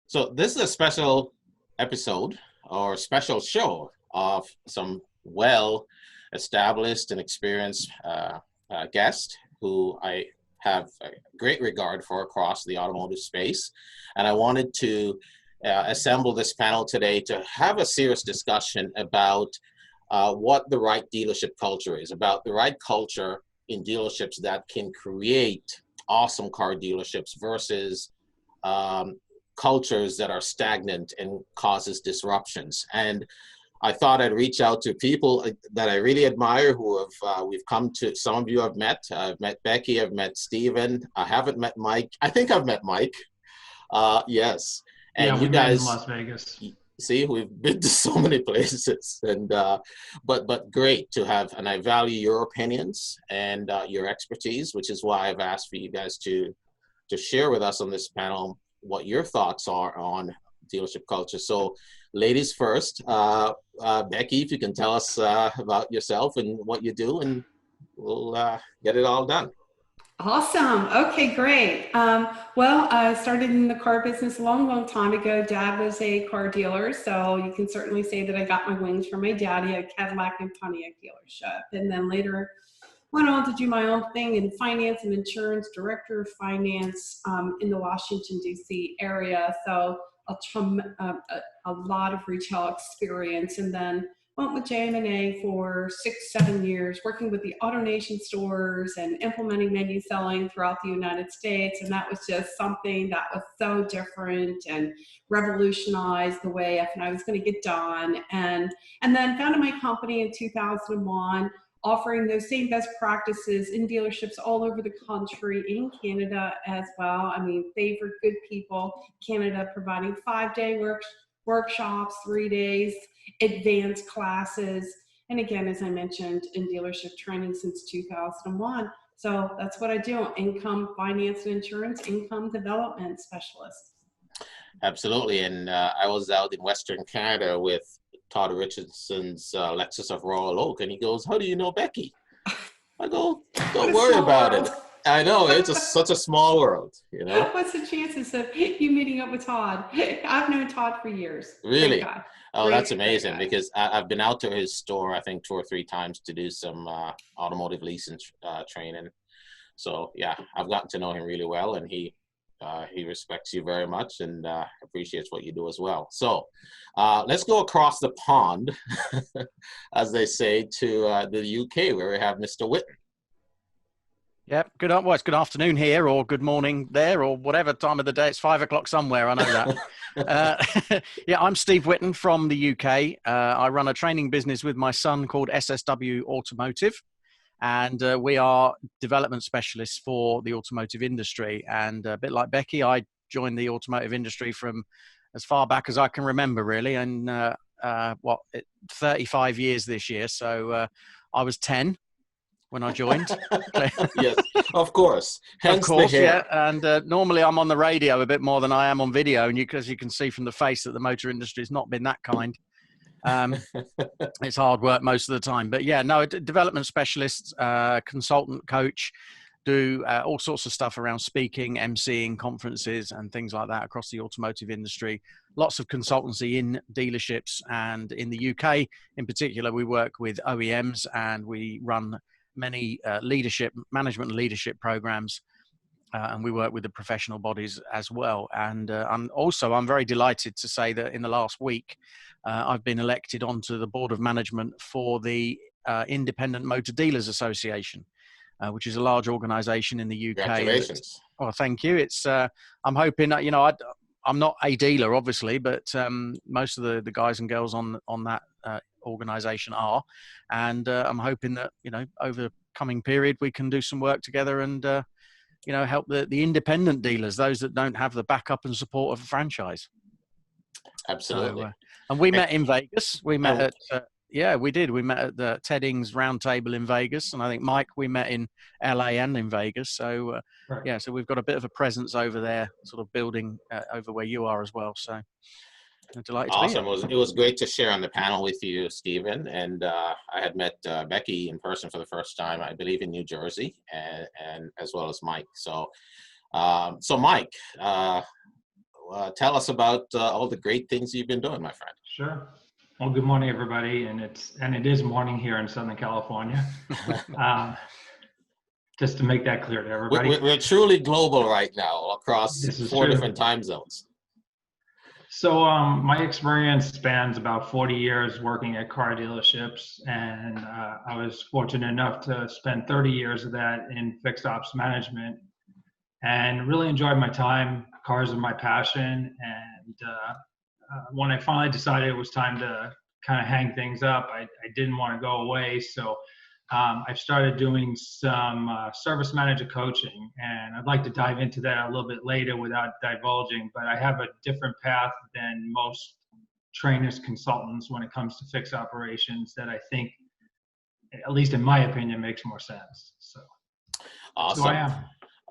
So this is a special episode or special show of some well-established and experienced guests who I have a great regard for across the automotive space. And I wanted to assemble this panel today to have a serious discussion about what the right dealership culture is, about the right culture in dealerships that can create awesome car dealerships versus cultures that are stagnant and causes disruptions. And I thought I'd reach out to people that I really admire who have, we've come to, some of you I've met. I've met Becky, I've met Steven. I haven't met Mike. I think I've met Mike. Yes. And yeah, you we met in guys, Las Vegas. see, we've been to so many places, and but great to have, and I value your opinions and your expertise, which is why I've asked for you guys to share with us on this panel what your thoughts are on dealership culture. So, ladies first, Becky, if you can tell us about yourself and what you do, and we'll get it all done. Awesome. Okay, great. Well, I started in the car business a long time ago. Dad was a car dealer, so you can certainly say that I got my wings from my daddy, a Cadillac and Pontiac dealership. And then later went on to do my own thing in finance and insurance, director of finance in the Washington, D.C. area. So a lot of retail experience. And then went with JM&A for 6-7 years, working with the AutoNation stores and implementing menu selling throughout the United States. And that was just something that was so different and revolutionized the way F&I was going to get done. And then founded my company in 2001, offering those same best practices in dealerships all over the country, in Canada as well. I mean, favorite good people, Canada providing 5-day workshops, 3 days, advanced classes. And again, as I mentioned, in dealership training since 2001. So that's what I do, income, finance, and insurance, income development specialist. Absolutely. And I was out in Western Canada with Todd Richardson's Lexus of Royal Oak, and he goes, "How do you know Becky?" I go, "Don't worry about it." I know, it's such a small world, you know. What's the chances of you meeting up with Todd? I've known Todd for years. Really? Oh, that's Great amazing, guy. because I've been out to his store, I think 2 or 3 times to do some automotive leasing training. So yeah, I've gotten to know him really well, and he respects you very much and appreciates what you do as well. So let's go across the pond, as they say, to the UK, where we have Mr. Whitten. Yep. Well, it's good afternoon here, or good morning there, or whatever time of the day. It's 5 o'clock somewhere. I know that. Yeah, I'm Steve Whitten from the UK. I run a training business with my son called SSW Automotive, and we are development specialists for the automotive industry. And a bit like Becky, I joined the automotive industry from as far back as I can remember, really, and 35 years this year. So I was 10. When I joined. Yes, of course. Hence of course, the hair. yeah. And normally I'm on the radio a bit more than I am on video. And because you can see from the face that the motor industry has not been that kind. It's hard work most of the time. But yeah, no, development specialist, consultant, coach, do all sorts of stuff around speaking, emceeing conferences and things like that across the automotive industry. Lots of consultancy in dealerships, and in the UK in particular, we work with OEMs and we run many management and leadership programs, and we work with the professional bodies as well. And I'm very delighted to say that in the last week, I've been elected onto the board of management for the Independent Motor Dealers Association, which is a large organization in the UK. Congratulations. Well, thank you. It's I'm hoping that, I'm not a dealer, obviously, but most of the guys and girls on that organization are, and I'm hoping that over the coming period we can do some work together and help the independent dealers, those that don't have the backup and support of a franchise. Absolutely. So, and we met in Vegas. We met at we did. We met at the Ted Ings Roundtable in Vegas, and I think Mike, we met in LA and in Vegas. So Right. so we've got a bit of a presence over there, sort of building over where you are as well. So I'm delighted Awesome. to be here. It was great to share on the panel with you, Stephen. And I had met Becky in person for the first time, I believe, in New Jersey, and as well as Mike. So, Mike, tell us about all the great things you've been doing, my friend. Sure. Well, good morning, everybody, and it is morning here in Southern California. Just to make that clear to everybody. We're truly global right now across This is 4 true. different time zones. So my experience spans about 40 years working at car dealerships, and I was fortunate enough to spend 30 years of that in fixed ops management, and really enjoyed my time. Cars are my passion, and when I finally decided it was time to kind of hang things up, I didn't want to go away. So I've started doing some service manager coaching, and I'd like to dive into that a little bit later without divulging, but I have a different path than most trainers, consultants when it comes to fixed operations that I think, at least in my opinion, makes more sense. So, Awesome. So I am.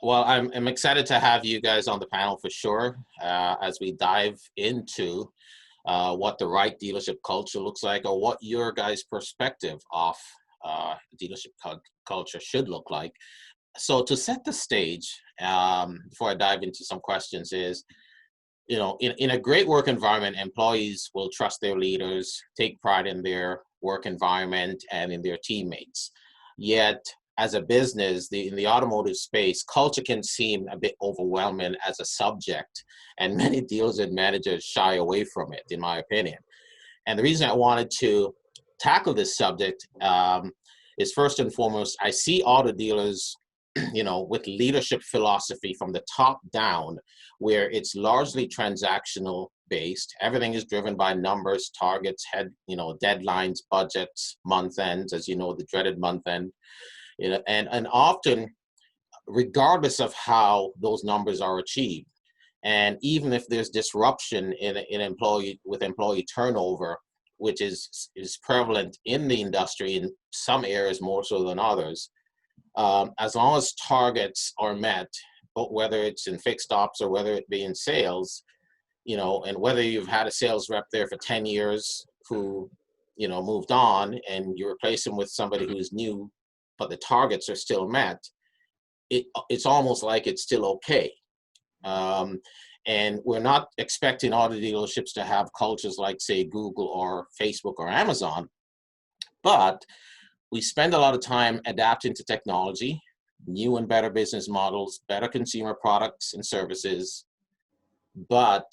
Well, I'm excited to have you guys on the panel for sure as we dive into what the right dealership culture looks like, or what your guys' perspective of dealership culture should look like. So to set the stage, before I dive into some questions, is, in a great work environment, employees will trust their leaders, take pride in their work environment and in their teammates. Yet, as a business, in the automotive space, culture can seem a bit overwhelming as a subject, and many dealers and managers shy away from it, in my opinion. And the reason I wanted to tackle this subject is, first and foremost, I see auto dealers, with leadership philosophy from the top down, where it's largely transactional based. Everything is driven by numbers, targets, deadlines, budgets, month ends, as you know, the dreaded month end. And often, regardless of how those numbers are achieved, and even if there's disruption in employee turnover, which is prevalent in the industry in some areas more so than others, as long as targets are met, but whether it's in fixed ops or whether it be in sales, and whether you've had a sales rep there for 10 years who, moved on, and you replace him with somebody who's new, but the targets are still met, it's almost like it's still okay. And we're not expecting auto dealerships to have cultures like, say, Google or Facebook or Amazon, but we spend a lot of time adapting to technology, new and better business models, better consumer products and services, but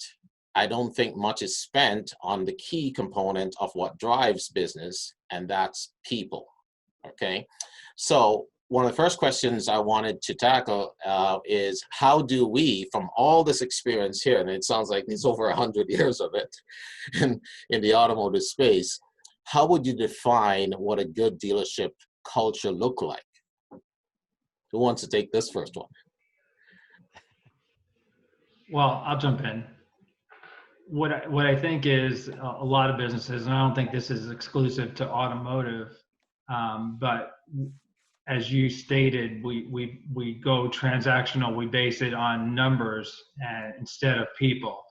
I don't think much is spent on the key component of what drives business, and that's people. Okay, so one of the first questions I wanted to tackle is, how do we, from all this experience here, and it sounds like there's over 100 years of it in the automotive space, how would you define what a good dealership culture look like? Who wants to take this first one? Well, I'll jump in. What I think is a lot of businesses, and I don't think this is exclusive to automotive, but as you stated, we go transactional. We base it on numbers instead of people.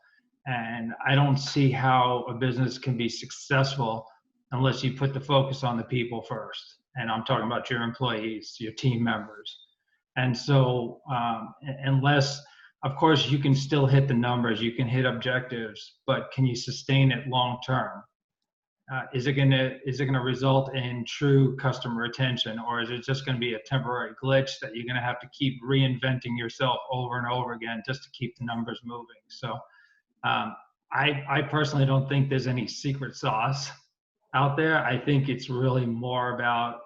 And I don't see how a business can be successful unless you put the focus on the people first. And I'm talking about your employees, your team members. And so unless, of course, you can still hit the numbers, you can hit objectives, but can you sustain it long term? Is it gonna result in true customer retention, or is it just gonna be a temporary glitch that you're gonna have to keep reinventing yourself over and over again just to keep the numbers moving? So I personally don't think there's any secret sauce out there. I think it's really more about,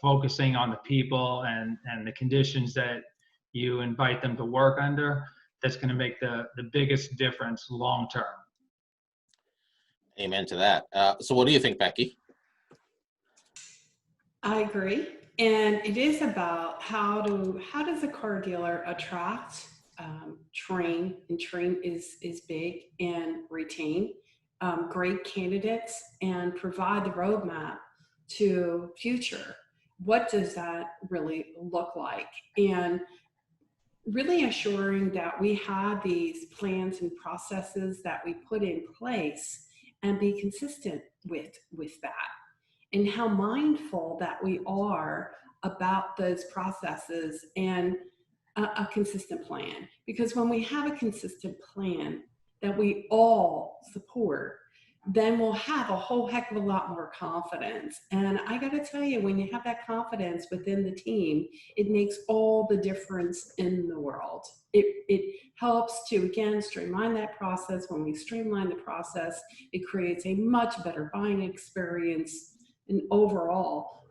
focusing on the people and the conditions that you invite them to work under. That's going to make the biggest difference long term. Amen to that. So what do you think, Becky? I agree. And it is about how does a car dealer attract, train, and train is big, and retain great candidates and provide the roadmap to future. What does that really look like? And really assuring that we have these plans and processes that we put in place and be consistent with that, and how mindful that we are about those processes and a consistent plan. Because when we have a consistent plan, that we all support, then we'll have a whole heck of a lot more confidence. And I got to tell you, when you have that confidence within the team, it makes all the difference in the world. It helps to, again, streamline that process. When we streamline the process, it creates a much better buying experience and overall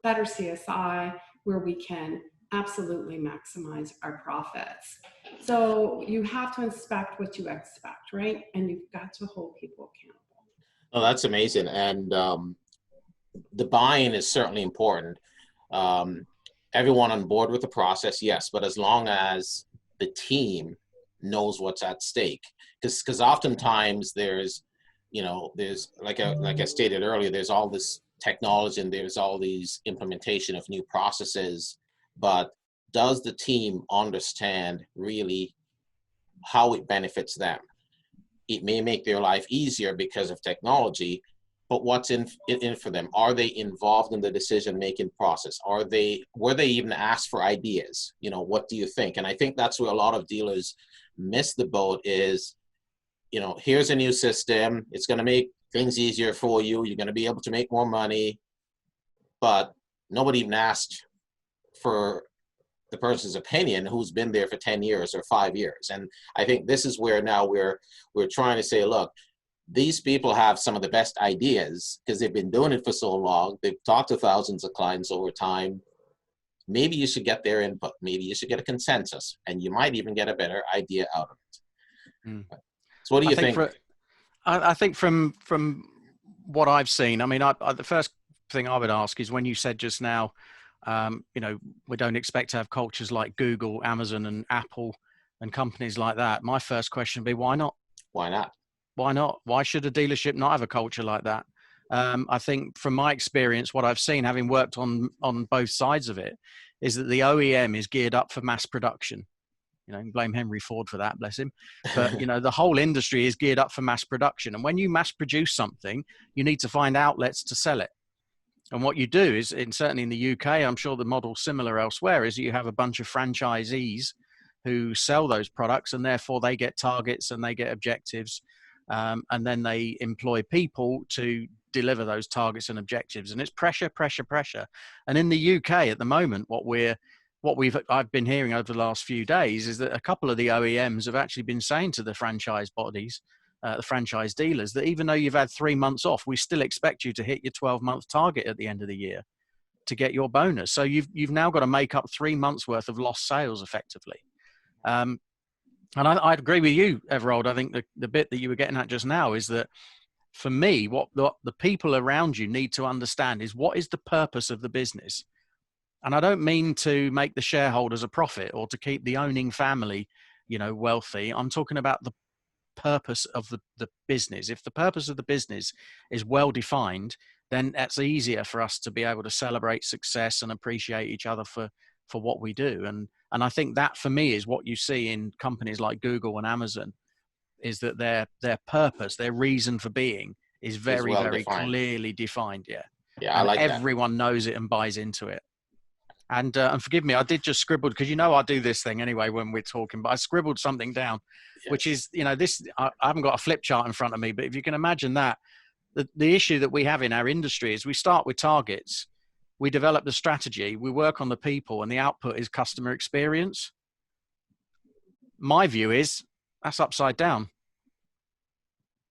better CSI, where we can absolutely maximize our profits. So you have to inspect what you expect, right? And you've got to hold people accountable. Oh, that's amazing. And the buy-in is certainly important. Everyone on board with the process, yes, but as long as the team knows what's at stake, because oftentimes there's like I stated earlier, there's all this technology and there's all these implementation of new processes, but does the team understand really how it benefits them? It may make their life easier because of technology, but what's in for them? Are they involved in the decision-making process? Were they even asked for ideas? What do you think? And I think that's where a lot of dealers miss the boat is, here's a new system. It's going to make things easier for you. You're going to be able to make more money, but nobody even asked for the person's opinion who's been there for 10 years or 5 years. And I think this is where now we're trying to say, look, these people have some of the best ideas because they've been doing it for so long. They've talked to thousands of clients over time. Maybe you should get their input. Maybe you should get a consensus, and you might even get a better idea out of it. Mm. So what do you think? I think from what I've seen, I mean, the first thing I would ask is when you said just now, we don't expect to have cultures like Google, Amazon, and Apple and companies like that. My first question would be, why not? Why not? Why not? Why should a dealership not have a culture like that? I think from my experience, what I've seen, having worked on both sides of it, is that the OEM is geared up for mass production. Blame Henry Ford for that, bless him. But, the whole industry is geared up for mass production. And when you mass produce something, you need to find outlets to sell it. And what you do is, certainly in the UK, I'm sure the model's similar elsewhere, is you have a bunch of franchisees who sell those products, and therefore they get targets and they get objectives. And then they employ people to deliver those targets and objectives. And it's pressure, pressure, pressure. And in the UK at the moment, I've been hearing over the last few days is that a couple of the OEMs have actually been saying to the franchise bodies, the franchise dealers, that even though you've had 3 months off, we still expect you to hit your 12-month target at the end of the year to get your bonus. So you've now got to make up 3 months worth of lost sales effectively. And I'd agree with you, Everald. I think the bit that you were getting at just now is that for me, what the people around you need to understand is what is the purpose of the business. And I don't mean to make the shareholders a profit or to keep the owning family, wealthy. I'm talking about the purpose of the business. If the purpose of the business is well defined, then that's easier for us to be able to celebrate success and appreciate each other for what we do. And I think that for me is what you see in companies like Google and Amazon, is that their purpose, their reason for being is very, very clearly defined. Yeah. Yeah, I like that. Everyone knows it and buys into it. And forgive me, I did just scribble, because I do this thing anyway when we're talking, but I scribbled something down, yes. Which is, I haven't got a flip chart in front of me, but if you can imagine that, the issue that we have in our industry is we start with targets, we develop the strategy, we work on the people, and the output is customer experience. My view is that's upside down,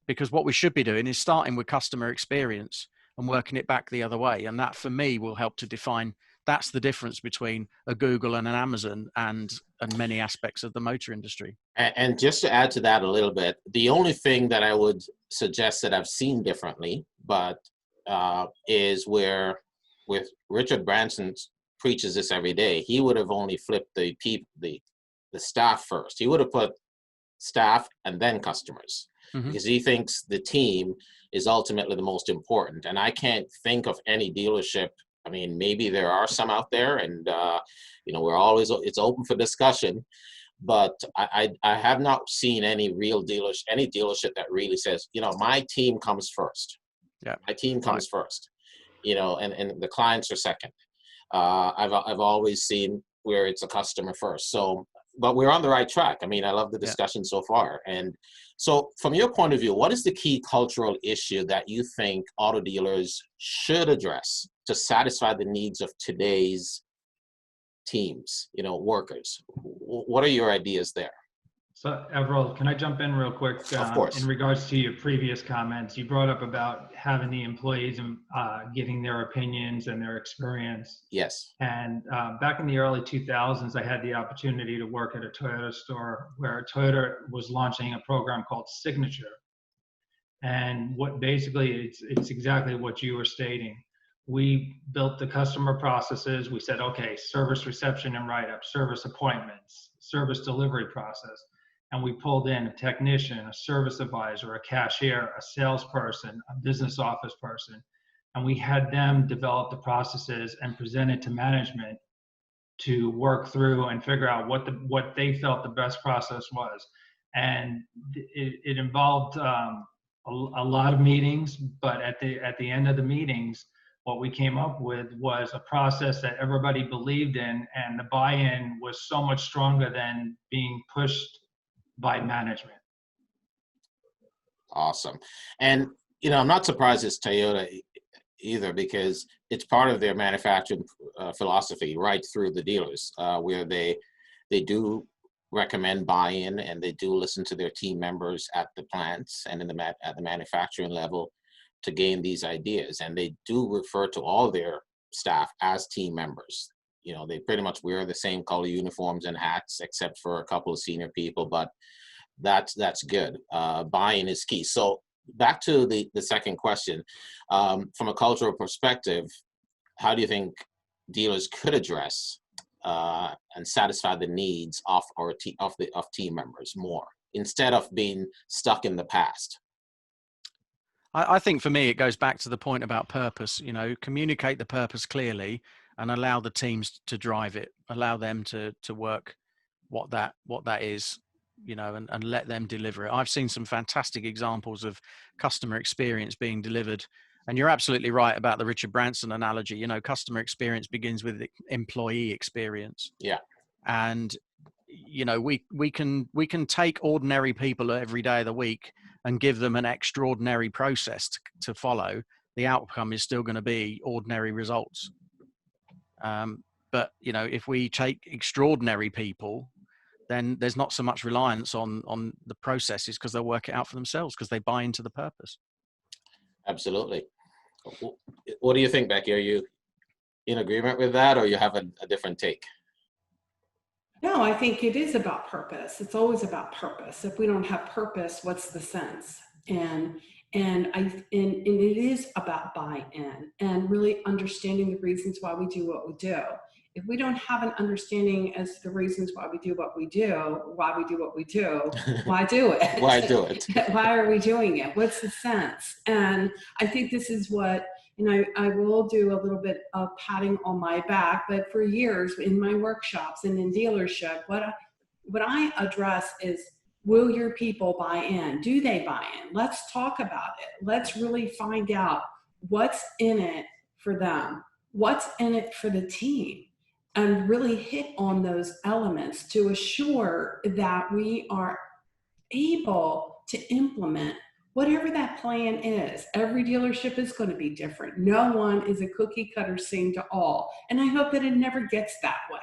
because what we should be doing is starting with customer experience and working it back the other way. And that for me will help to define, that's the difference between a Google and an Amazon and many aspects of the motor industry. And just to add to that a little bit, the only thing that I would suggest that I've seen differently, but is where with Richard Branson preaches this every day, he would have only flipped the staff first. He would have put staff and then customers, because he thinks the team is ultimately the most important. And I can't think of any dealership. I mean, maybe there are some out there, and it's open for discussion. But I have not seen any dealership that really says, my team comes first. Yeah, my team comes first. And the clients are second. I've always seen where it's a customer first. So but we're on the right track. I mean, I love the discussion so far. And so from your point of view, what is the key cultural issue that you think auto dealers should address to satisfy the needs of today's teams, workers? What are your ideas there? So, Everald, can I jump in real quick? Of course. In regards to your previous comments, you brought up about having the employees giving their opinions and their experience. Yes. And back in the early 2000s, I had the opportunity to work at a Toyota store where Toyota was launching a program called Signature. And what basically, it's exactly what you were stating. We built the customer processes. We said, okay, service reception and write-up, service appointments, service delivery process. And we pulled in a technician, a service advisor, a cashier, a salesperson, a business office person. And we had them develop the processes and present it to management to work through and figure out what they felt the best process was. And it involved a lot of meetings, but at the end of the meetings, what we came up with was a process that everybody believed in, and the buy-in was so much stronger than being pushed by management. Awesome. And, I'm not surprised it's Toyota either, because it's part of their manufacturing philosophy right through the dealers, where they do recommend buy-in, and they do listen to their team members at the plants and at the manufacturing level to gain these ideas. And they do refer to all their staff as team members. They pretty much wear the same color uniforms and hats, except for a couple of senior people, but that's good. Buy-in is key. So back to the second question, from a cultural perspective, how do you think dealers could address and satisfy the needs of team members more, instead of being stuck in the past? I think for me, it goes back to the point about purpose. Communicate the purpose clearly and allow the teams to drive it. Allow them to work what that is, and let them deliver it. I've seen some fantastic examples of customer experience being delivered. And you're absolutely right about the Richard Branson analogy. Customer experience begins with employee experience. Yeah. And we can take ordinary people every day of the week and give them an extraordinary process to follow. The outcome is still going to be ordinary results. But if we take extraordinary people, then there's not so much reliance on the processes, because they'll work it out for themselves, because they buy into the purpose. Absolutely. What do you think, Becky? Are you in agreement with that, or you have a different take? No, I think it is about purpose. It's always about purpose. If we don't have purpose, what's the sense? And it is about buy-in and really understanding the reasons why we do what we do. If we don't have an understanding as to the reasons why we do what we do, why do it? Why do it? Why are we doing it? What's the sense? And I think this is what, I will do a little bit of patting on my back, but for years in my workshops and in dealership, what I address is, will your people buy in? Do they buy in? Let's talk about it. Let's really find out what's in it for them, what's in it for the team, and really hit on those elements to assure that we are able to implement whatever that plan is. Every dealership is going to be different. No one is a cookie cutter same to all. And I hope that it never gets that way.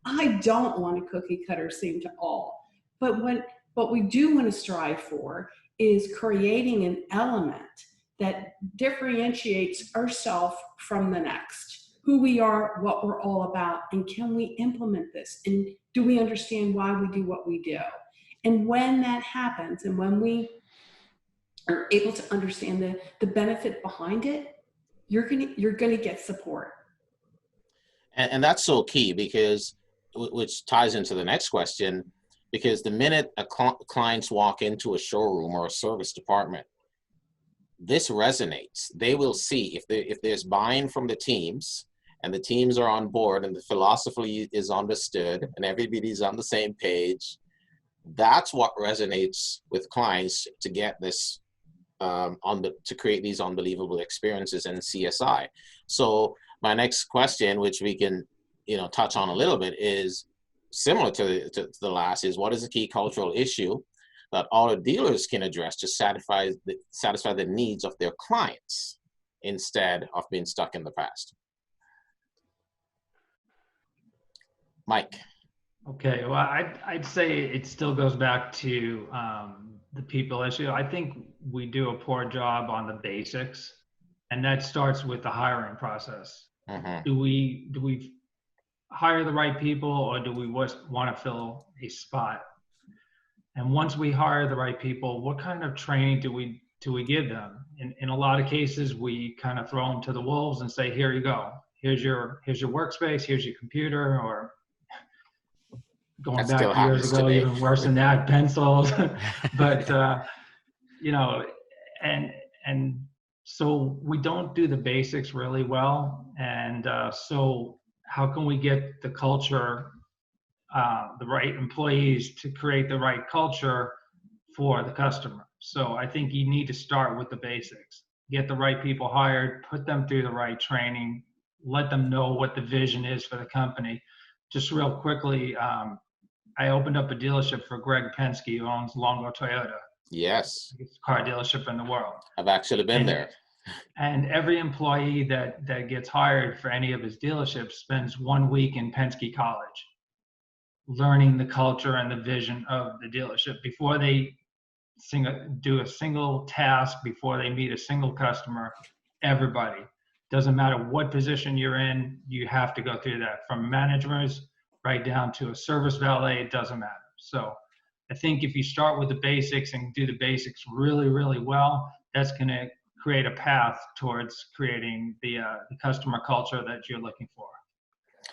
I don't want a cookie cutter same to all. But what we do want to strive for is creating an element that differentiates ourselves from the next. Who we are, what we're all about, and can we implement this? And do we understand why we do what we do? And when that happens, and when we are able to understand the benefit behind it, you're gonna get support. And that's so key, because, which ties into the next question, because the minute clients walk into a showroom or a service department, this resonates. They will see if there's buy-in from the teams, and the teams are on board, and the philosophy is understood, and everybody's on the same page. That's what resonates with clients to get this to create these unbelievable experiences in CSI. So my next question, which we can touch on a little bit, is similar to the last is, what is the key cultural issue that auto dealers can address to satisfy the needs of their clients instead of being stuck in the past? Mike. Okay, well, I'd say it still goes back to the people issue. I think we do a poor job on the basics, and that starts with the hiring process. Mm-hmm. Do we hire the right people, or do we want to fill a spot? And once we hire the right people, what kind of training do we give them? In a lot of cases, we kind of throw them to the wolves and say, "Here you go. Here's your workspace. Here's your computer," or going That still back years happens ago, today. even worse than that, pencils. But you know, and so we don't do the basics really well. And so how can we get the culture, the right employees to create the right culture for the customer? So I think you need to start with the basics. Get the right people hired, put them through the right training, let them know what the vision is for the company. Just real quickly, I opened up a dealership for Greg Penske, who owns Longo Toyota. Yes. It's the car dealership in the world. I've actually been there. And every employee that gets hired for any of his dealerships spends 1 week in Penske College, learning the culture and the vision of the dealership before they do a single task, before they meet a single customer. Everybody, doesn't matter what position you're in, you have to go through that, from managers right down to a service valet. It doesn't matter. So I think if you start with the basics and do the basics really, really well, that's going to create a path towards creating the customer culture that you're looking for.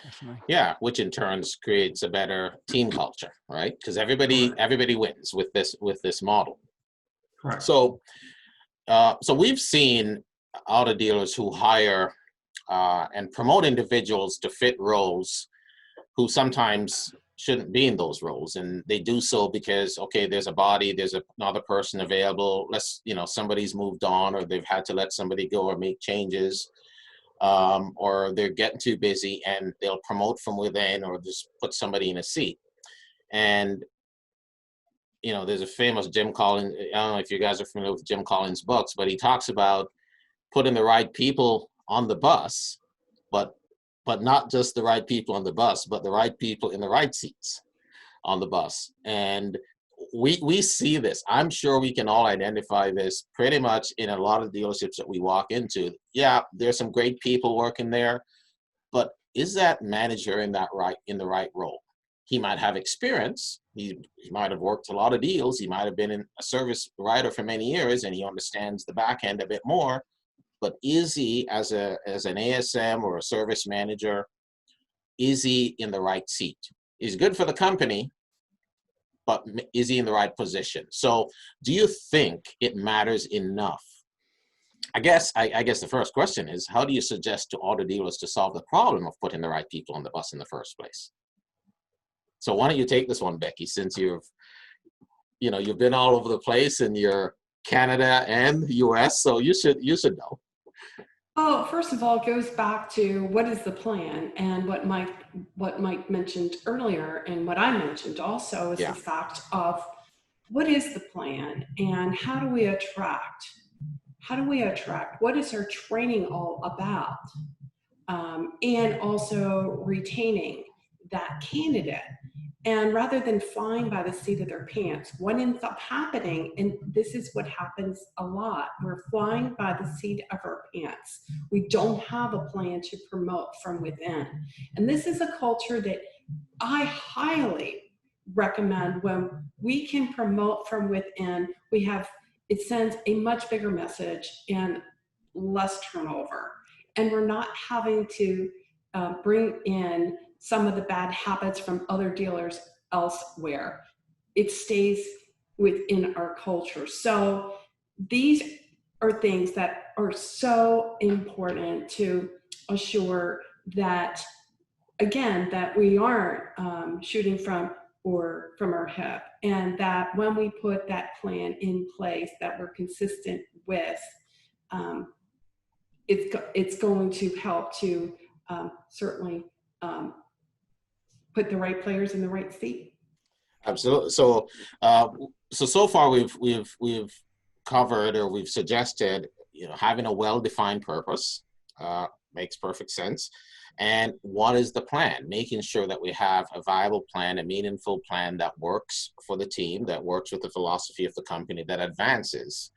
Definitely. Yeah, which in turn creates a better team culture, right? Because everybody wins with this model. Correct. So we've seen auto dealers who hire and promote individuals to fit roles who sometimes shouldn't be in those roles, and they do so because, okay, there's a body, there's another person available, somebody's moved on, or they've had to let somebody go or make changes, or they're getting too busy, and they'll promote from within or just put somebody in a seat. And there's a famous Jim Collins, I don't know if you guys are familiar with Jim Collins' books, but he talks about putting the right people on the bus, but not just the right people on the bus, but the right people in the right seats on the bus. And we see this. I'm sure we can all identify this pretty much in a lot of dealerships that we walk into. Yeah, there's some great people working there, but is that manager in the right role? He might have experience. He might have worked a lot of deals. He might have been a service writer for many years, and he understands the back end a bit more. But is he, as an ASM or a service manager, is he in the right seat? He's good for the company, but is he in the right position? So do you think it matters enough? I guess the first question is, how do you suggest to auto dealers to solve the problem of putting the right people on the bus in the first place? So why don't you take this one, Becky, since you've been all over the place, and you're Canada and US, so you should know. Oh, first of all, it goes back to what is the plan, and what Mike mentioned earlier, and what I mentioned also is the fact of what is the plan, and how do we attract? What is our training all about? And also retaining that candidate. And rather than flying by the seat of their pants, what ends up happening, and this is what happens a lot, we're flying by the seat of our pants. We don't have a plan to promote from within. And this is a culture that I highly recommend. When we can promote from within, it sends a much bigger message and less turnover. And we're not having to bring in some of the bad habits from other dealers elsewhere. It stays within our culture. So these are things that are so important to assure that, again, that we aren't shooting from our hip, and that when we put that plan in place that we're consistent with, it's going to help to certainly put the right players in the right seat. Absolutely. So, so far we've covered, or we've suggested, having a well-defined purpose makes perfect sense. And what is the plan? Making sure that we have a viable plan, a meaningful plan that works for the team, that works with the philosophy of the company, that advances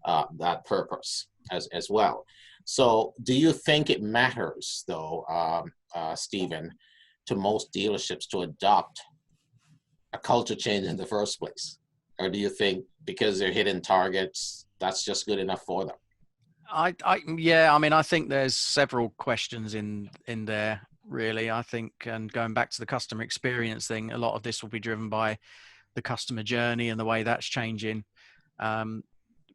that purpose as well. So, do you think it matters, though, Stephen, to most dealerships to adopt a culture change in the first place? Or do you think because they're hitting targets, that's just good enough for them? Yeah, I mean, I think there's several questions in there, really. I think, and going back to the customer experience thing, a lot of this will be driven by the customer journey and the way that's changing. Um,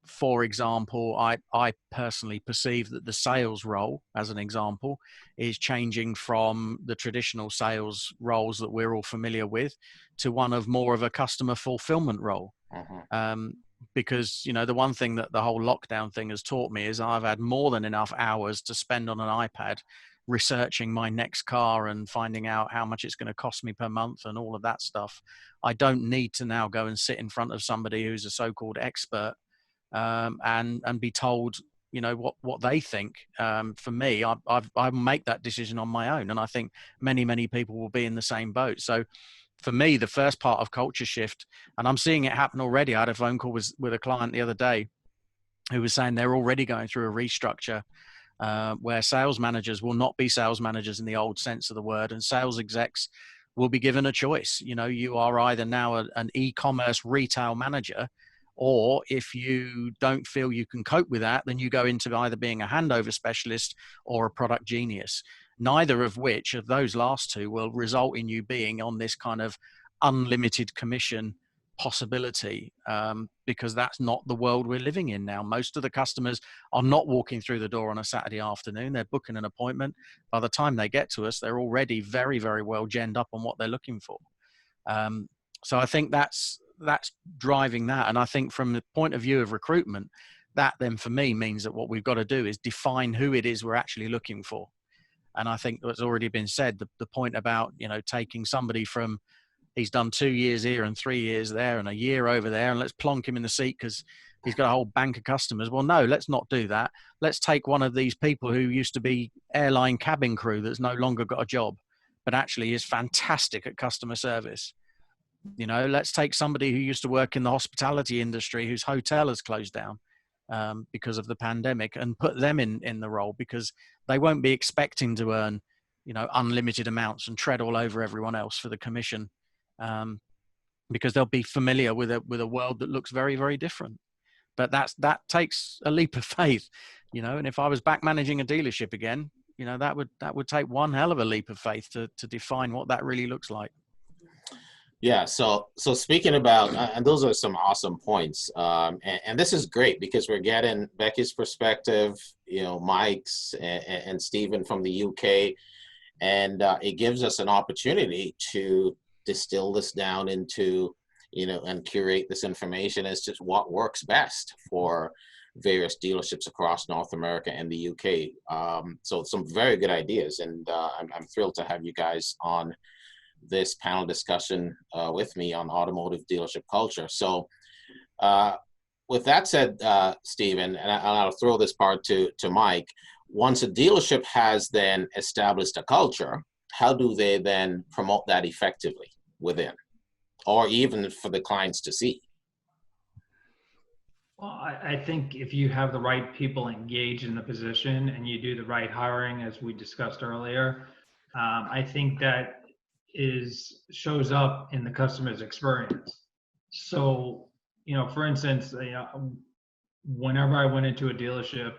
for example, I personally perceive that the sales role, as an example, is changing from the traditional sales roles that we're all familiar with to one of more of a customer fulfillment role. Mhm. Because, the one thing that the whole lockdown thing has taught me is I've had more than enough hours to spend on an iPad researching my next car and finding out how much it's going to cost me per month and all of that stuff. I don't need to now go and sit in front of somebody who's a so-called expert and be told, what they think. For me, I make that decision on my own, and I think many people will be in the same boat. So for me, the first part of culture shift, and I'm seeing it happen already. I had a phone call with a client the other day who was saying they're already going through a restructure where sales managers will not be sales managers in the old sense of the word, and sales execs will be given a choice. You are either now an e-commerce retail manager, or if you don't feel you can cope with that, then you go into either being a handover specialist or a product genius. Neither of which of those last two will result in you being on this kind of unlimited commission possibility, because that's not the world we're living in now. Most of the customers are not walking through the door on a Saturday afternoon. They're booking an appointment. By the time they get to us, they're already very, very well genned up on what they're looking for. So I think that's driving that. And I think from the point of view of recruitment, that then for me means that what we've got to do is define who it is we're actually looking for. And I think what's already been said, the point about, taking somebody from, he's done 2 years here and 3 years there and a year over there, and let's plonk him in the seat because he's got a whole bank of customers. Well, no, let's not do that. Let's take one of these people who used to be airline cabin crew that's no longer got a job, but actually is fantastic at customer service. Let's take somebody who used to work in the hospitality industry whose hotel has closed down because of the pandemic, and put them in the role, because they won't be expecting to earn, unlimited amounts and tread all over everyone else for the commission. Because they'll be familiar with a world that looks very, very different. But that takes a leap of faith, and if I was back managing a dealership again, that would take one hell of a leap of faith to define what that really looks like. Yeah, so speaking about, and those are some awesome points, and this is great because we're getting Becky's perspective, Mike's and Stephen from the UK, and it gives us an opportunity to distill this down into, and curate this information as just what works best for various dealerships across North America and the UK. So some very good ideas, and I'm thrilled to have you guys on this panel discussion with me on automotive dealership culture. So with that said, Stephen, and I'll throw this part to Mike, once a dealership has then established a culture, how do they then promote that effectively within, or even for the clients to see? Well, I think if you have the right people engaged in the position and you do the right hiring, as we discussed earlier, I think that shows up in the customer's experience. So, for instance, whenever I went into a dealership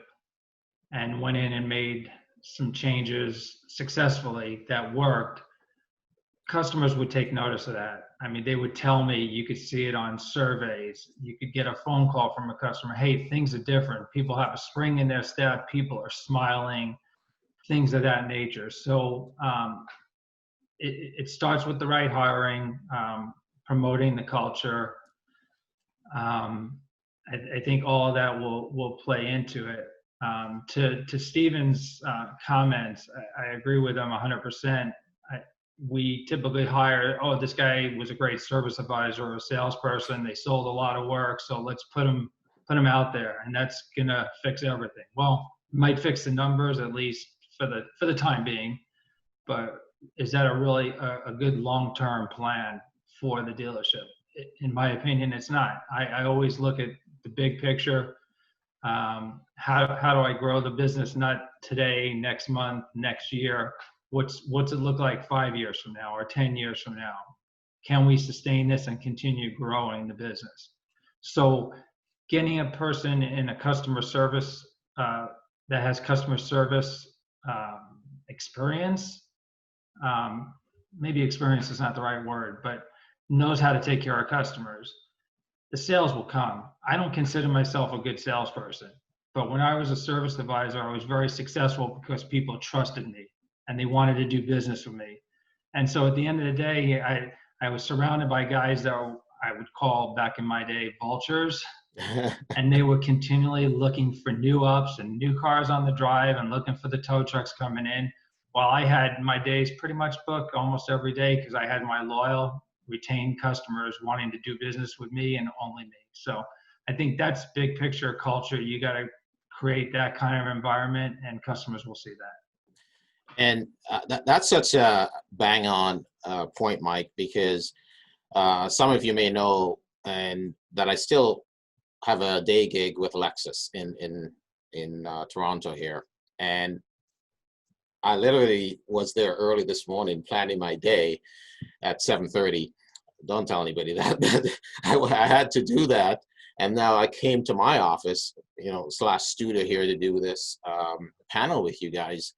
and went in and made some changes successfully that worked, customers would take notice of that. I mean, they would tell me, you could see it on surveys. You could get a phone call from a customer, hey, things are different. People have a spring in their step. People are smiling, things of that nature. So it starts with the right hiring, promoting the culture. I think all of that will play into it. To Stephen's comments, I agree with him 100%. we typically hire, oh, this guy was a great service advisor or a salesperson. They sold a lot of work, so let's put him out there, and that's gonna fix everything. Well, it might fix the numbers at least for the time being, but is that a really a good long-term plan for the dealership? In my opinion, it's not. I always look at the big picture. How do I grow the business, not today, next month, next year? What's it look like 5 years from now or 10 years from now? Can we sustain this and continue growing the business? So getting a person in a customer service that has customer service experience, maybe experience is not the right word, but knows how to take care of customers, the sales will come. I don't consider myself a good salesperson, but when I was a service advisor, I was very successful because people trusted me and they wanted to do business with me. And so at the end of the day, I was surrounded by guys that I would call back in my day vultures, and they were continually looking for new ups and new cars on the drive and looking for the tow trucks coming in, while I had my days pretty much booked almost every day because I had my loyal retained customers wanting to do business with me and only me. So I think that's big picture culture. You got to create that kind of environment, and customers will see that. And that's such a bang on point, Mike, because some of you may know, and that I still have a day gig with Lexus in Toronto here, and I literally was there early this morning planning my day at 7:30. Don't tell anybody that. I had to do that, and now I came to my office, slash studio here to do this panel with you guys.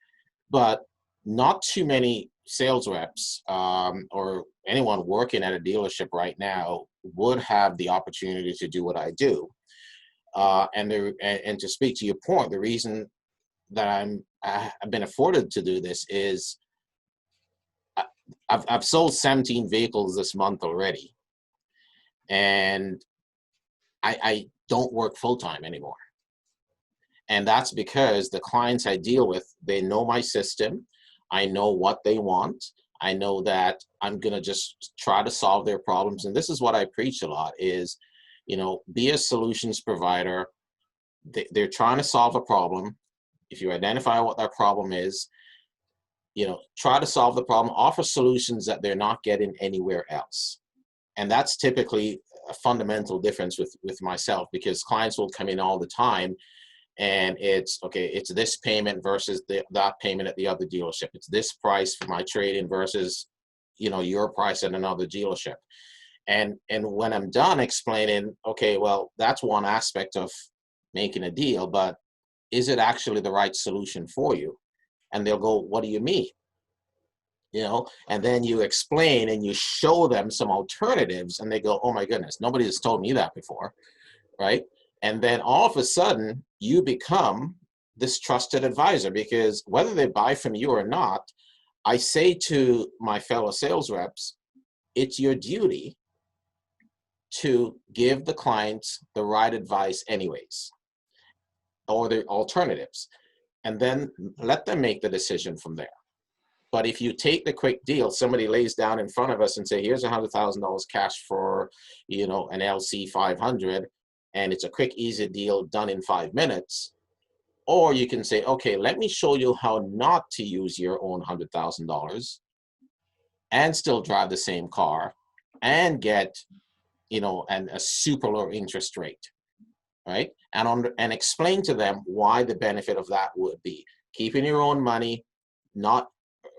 But not too many sales reps or anyone working at a dealership right now would have the opportunity to do what I do. And to speak to your point, the reason that I've been afforded to do this is I've sold 17 vehicles this month already, and I don't work full time anymore. And that's because the clients I deal with, they know my system. I know what they want. I know that I'm going to just try to solve their problems. And this is what I preach a lot is, be a solutions provider. They're trying to solve a problem. If you identify what that problem is, try to solve the problem, offer solutions that they're not getting anywhere else. And that's typically a fundamental difference with myself, because clients will come in all the time and it's this payment versus that payment at the other dealership. It's this price for my trade-in versus, your price at another dealership. And when I'm done explaining, okay, well, that's one aspect of making a deal, but is it actually the right solution for you? And they'll go, what do you mean? And then you explain and you show them some alternatives and they go, oh my goodness, nobody has told me that before, right? And then all of a sudden you become this trusted advisor, because whether they buy from you or not, I say to my fellow sales reps, it's your duty to give the clients the right advice anyways, or the alternatives, and then let them make the decision from there. But if you take the quick deal, somebody lays down in front of us and say, here's $100,000 cash for, an LC 500, and it's a quick, easy deal done in 5 minutes. Or you can say, okay, let me show you how not to use your own $100,000 and still drive the same car and get, and a super low interest rate, right? And explain to them why the benefit of that would be keeping your own money,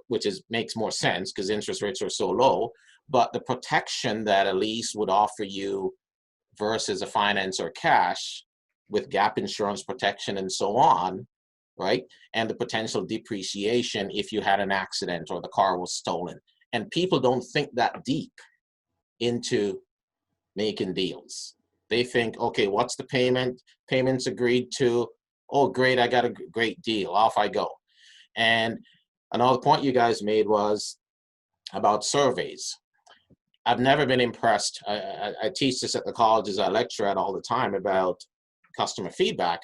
which makes more sense because interest rates are so low, but the protection that a lease would offer you versus a finance or cash with gap insurance protection and so on, right? And the potential depreciation if you had an accident or the car was stolen. And people don't think that deep into making deals. They think, okay, what's the payment? Payments agreed to. Oh, great, I got a great deal. Off I go. And another point you guys made was about surveys. I've never been impressed. I teach this at the colleges I lecture at all the time about customer feedback.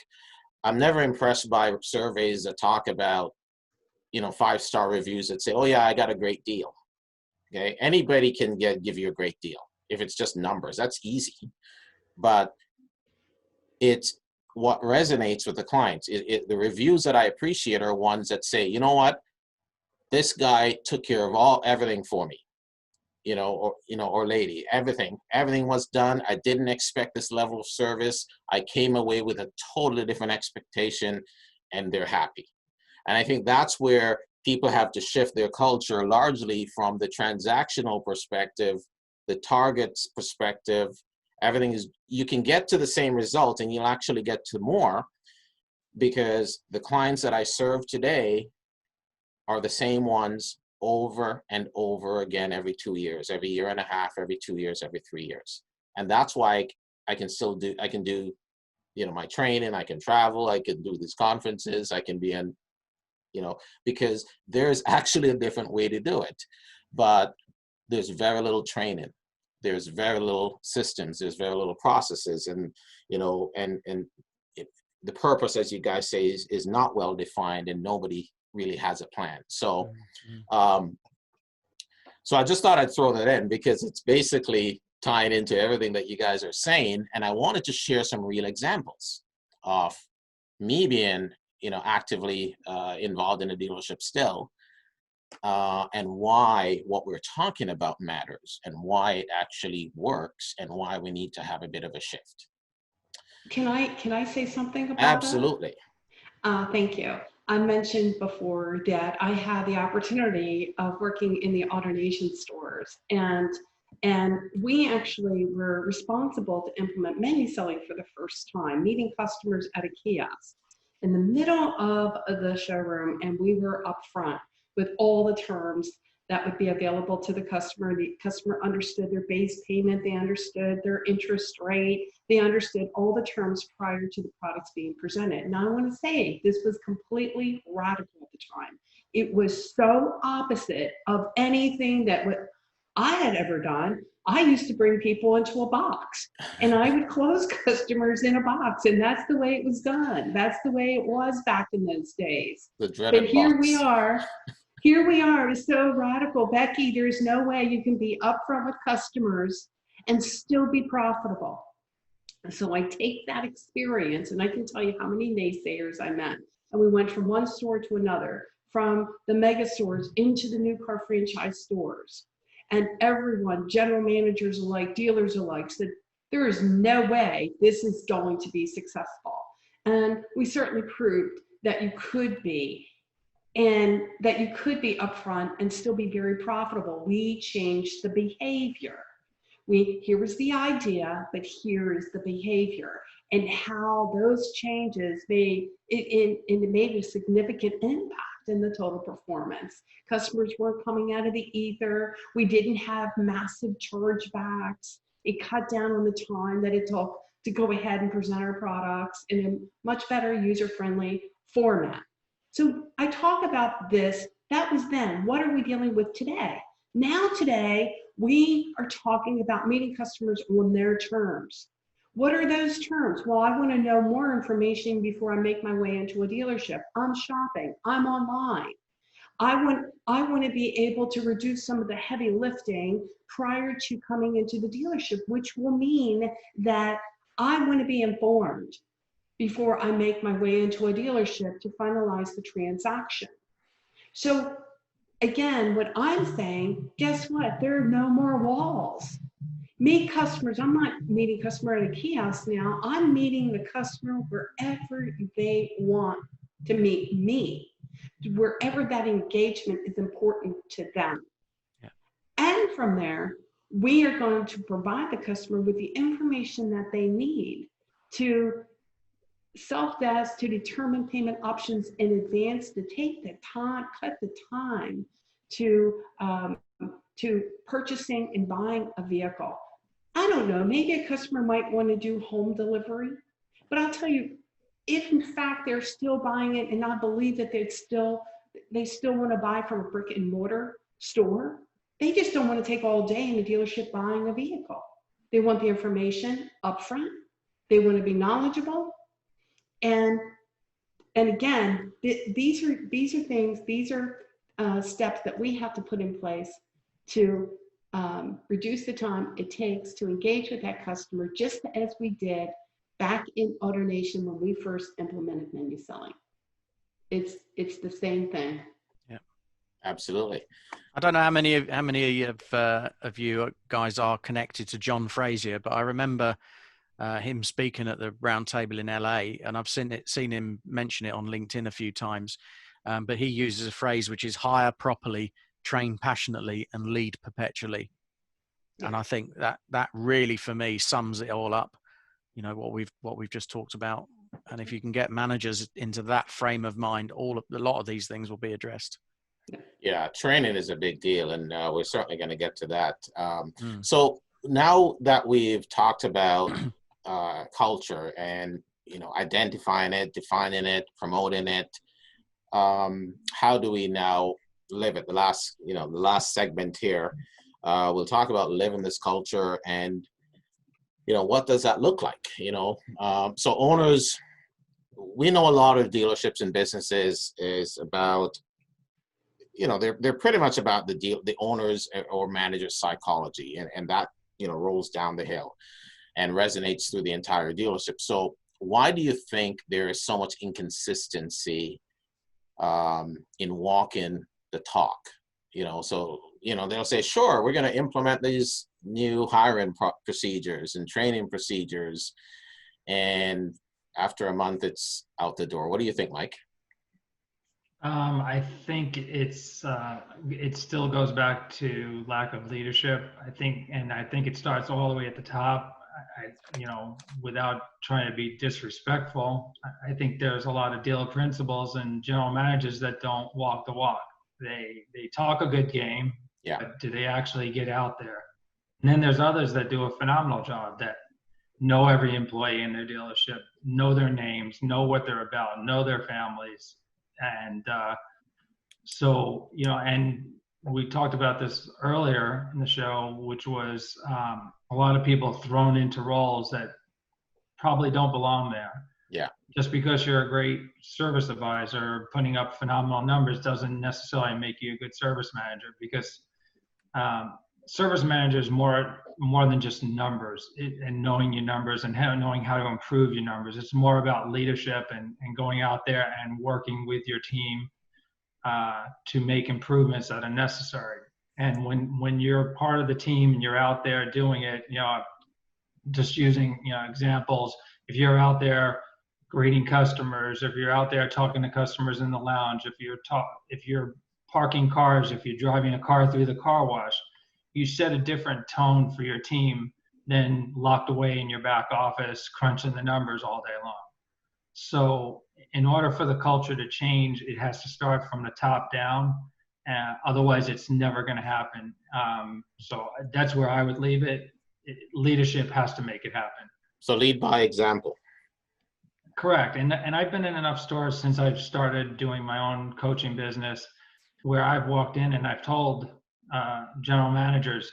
I'm never impressed by surveys that talk about, 5-star reviews that say, oh yeah, I got a great deal. Okay, anybody can give you a great deal if it's just numbers. That's easy, but it's what resonates with the clients. The reviews that I appreciate are ones that say, you know what, this guy took care of everything for me, or lady, everything was done. I didn't expect this level of service. I came away with a totally different expectation, and they're happy. And I think that's where people have to shift their culture largely from the transactional perspective, the target's perspective. Everything is, you can get to the same result and you'll actually get to more, because the clients that I serve today are the same ones over and over again every 2 years, every year and a half, every 2 years, every 3 years. And that's why I can do, my training, I can travel, I can do these conferences, I can be in, because there's actually a different way to do it. But there's very little training. There's very little systems. There's very little processes. And, the purpose, as you guys say, is not well defined, and nobody really has a plan. So, so I just thought I'd throw that in because it's basically tying into everything that you guys are saying. And I wanted to share some real examples of me being, actively involved in a dealership still, and why what we're talking about matters, and why it actually works, and why we need to have a bit of a shift. Can I say something about Absolutely. that? Thank you. I mentioned before that I had the opportunity of working in the AutoNation stores, and we actually were responsible to implement menu selling for the first time, meeting customers at a kiosk in the middle of the showroom, and we were up front with all the terms that would be available to the customer. The customer understood their base payment, they understood their interest rate, they understood all the terms prior to the products being presented. Now I want to say this was completely radical at the time. It was so opposite of anything that what I had ever done. I used to bring people into a box and I would close customers in a box, and that's the way it was done. That's the way it was back in those days. The dreaded But here box. we are. Here we are. It's so radical. Becky, there's no way you can be upfront with customers and still be profitable. So I take that experience, and I can tell you how many naysayers I met. And we went from one store to another, from the mega stores into the new car franchise stores. And everyone, general managers alike, dealers alike, said, there is no way this is going to be successful. And we certainly proved that you could be, and that you could be upfront and still be very profitable. We changed the behavior. Here was the idea, but here is the behavior, and how those changes made a significant impact in the total performance. Customers weren't coming out of the ether. We didn't have massive chargebacks. It cut down on the time that it took to go ahead and present our products in a much better user-friendly format. So I talk about this. That was then. What are we dealing with today? Now today, we are talking about meeting customers on their terms. What are those terms? Well, I want to know more information before I make my way into a dealership. I'm shopping. I'm online. I want to be able to reduce some of the heavy lifting prior to coming into the dealership, which will mean that I want to be informed before I make my way into a dealership to finalize the transaction. So again, what I'm saying, guess what? There are no more walls. Meet customers. I'm not meeting customer at a kiosk now. I'm meeting the customer wherever they want to meet me, wherever that engagement is important to them. Yeah. And from there, we are going to provide the customer with the information that they need to self-desk, to determine payment options in advance, to take the time, cut the time to purchasing and buying a vehicle. I don't know, maybe a customer might want to do home delivery, but I'll tell you, if in fact they're still buying it and I believe that they still want to buy from a brick and mortar store, they just don't want to take all day in the dealership buying a vehicle. They want the information up front. They want to be knowledgeable. And again, these are steps that we have to put in place to reduce the time it takes to engage with that customer, just as we did back in AutoNation when we first implemented menu selling. It's the same thing. Yeah, Absolutely. I don't know how many of you guys are connected to John Frazier, but I remember him speaking at the round table in LA, and I've seen him mention it on LinkedIn a few times. But he uses a phrase which is hire properly, train passionately, and lead perpetually. Yeah. And I think that really, for me, sums it all up. You know, what we've just talked about. And if you can get managers into that frame of mind, a lot of these things will be addressed. Yeah, training is a big deal, and we're certainly going to get to that. So now that we've talked about culture and, you know, identifying it, defining it, promoting it, how do we now live it? The last segment here, we'll talk about living this culture, and, you know, what does that look like? You know, so owners, we know a lot of dealerships and businesses is about, you know, they're pretty much about the owners or managers' psychology, and that, you know, rolls down the hill and resonates through the entire dealership. So why do you think there is so much inconsistency in walking the talk? You know, so, you know, they'll say, sure, we're going to implement these new hiring procedures and training procedures, and after a month, it's out the door. What do you think, Mike? I think it still goes back to lack of leadership. I think it starts all the way at the top. You know, without trying to be disrespectful, I think there's a lot of dealer principals and general managers that don't walk the walk. They talk a good game, Yeah. but do they actually get out there? And then there's others that do a phenomenal job, that know every employee in their dealership, know their names, know what they're about, know their families. And so, you know, and we talked about this earlier in the show, which was a lot of people thrown into roles that probably don't belong there. Yeah. Just because you're a great service advisor, putting up phenomenal numbers doesn't necessarily make you a good service manager, because service manager is more than just numbers and knowing your numbers and knowing how to improve your numbers. It's more about leadership and going out there and working with your team to make improvements that are necessary. And when you're part of the team and you're out there doing it, you know, just using, you know, examples, if you're out there greeting customers, if you're out there talking to customers in the lounge, if you're parking cars, if you're driving a car through the car wash, you set a different tone for your team than locked away in your back office crunching the numbers all day long. So in order for the culture to change, it has to start from the top down. Otherwise, it's never going to happen. So that's where I would leave it. Leadership has to make it happen. So lead by example. Correct. And I've been in enough stores since I've started doing my own coaching business, where I've walked in and I've told general managers,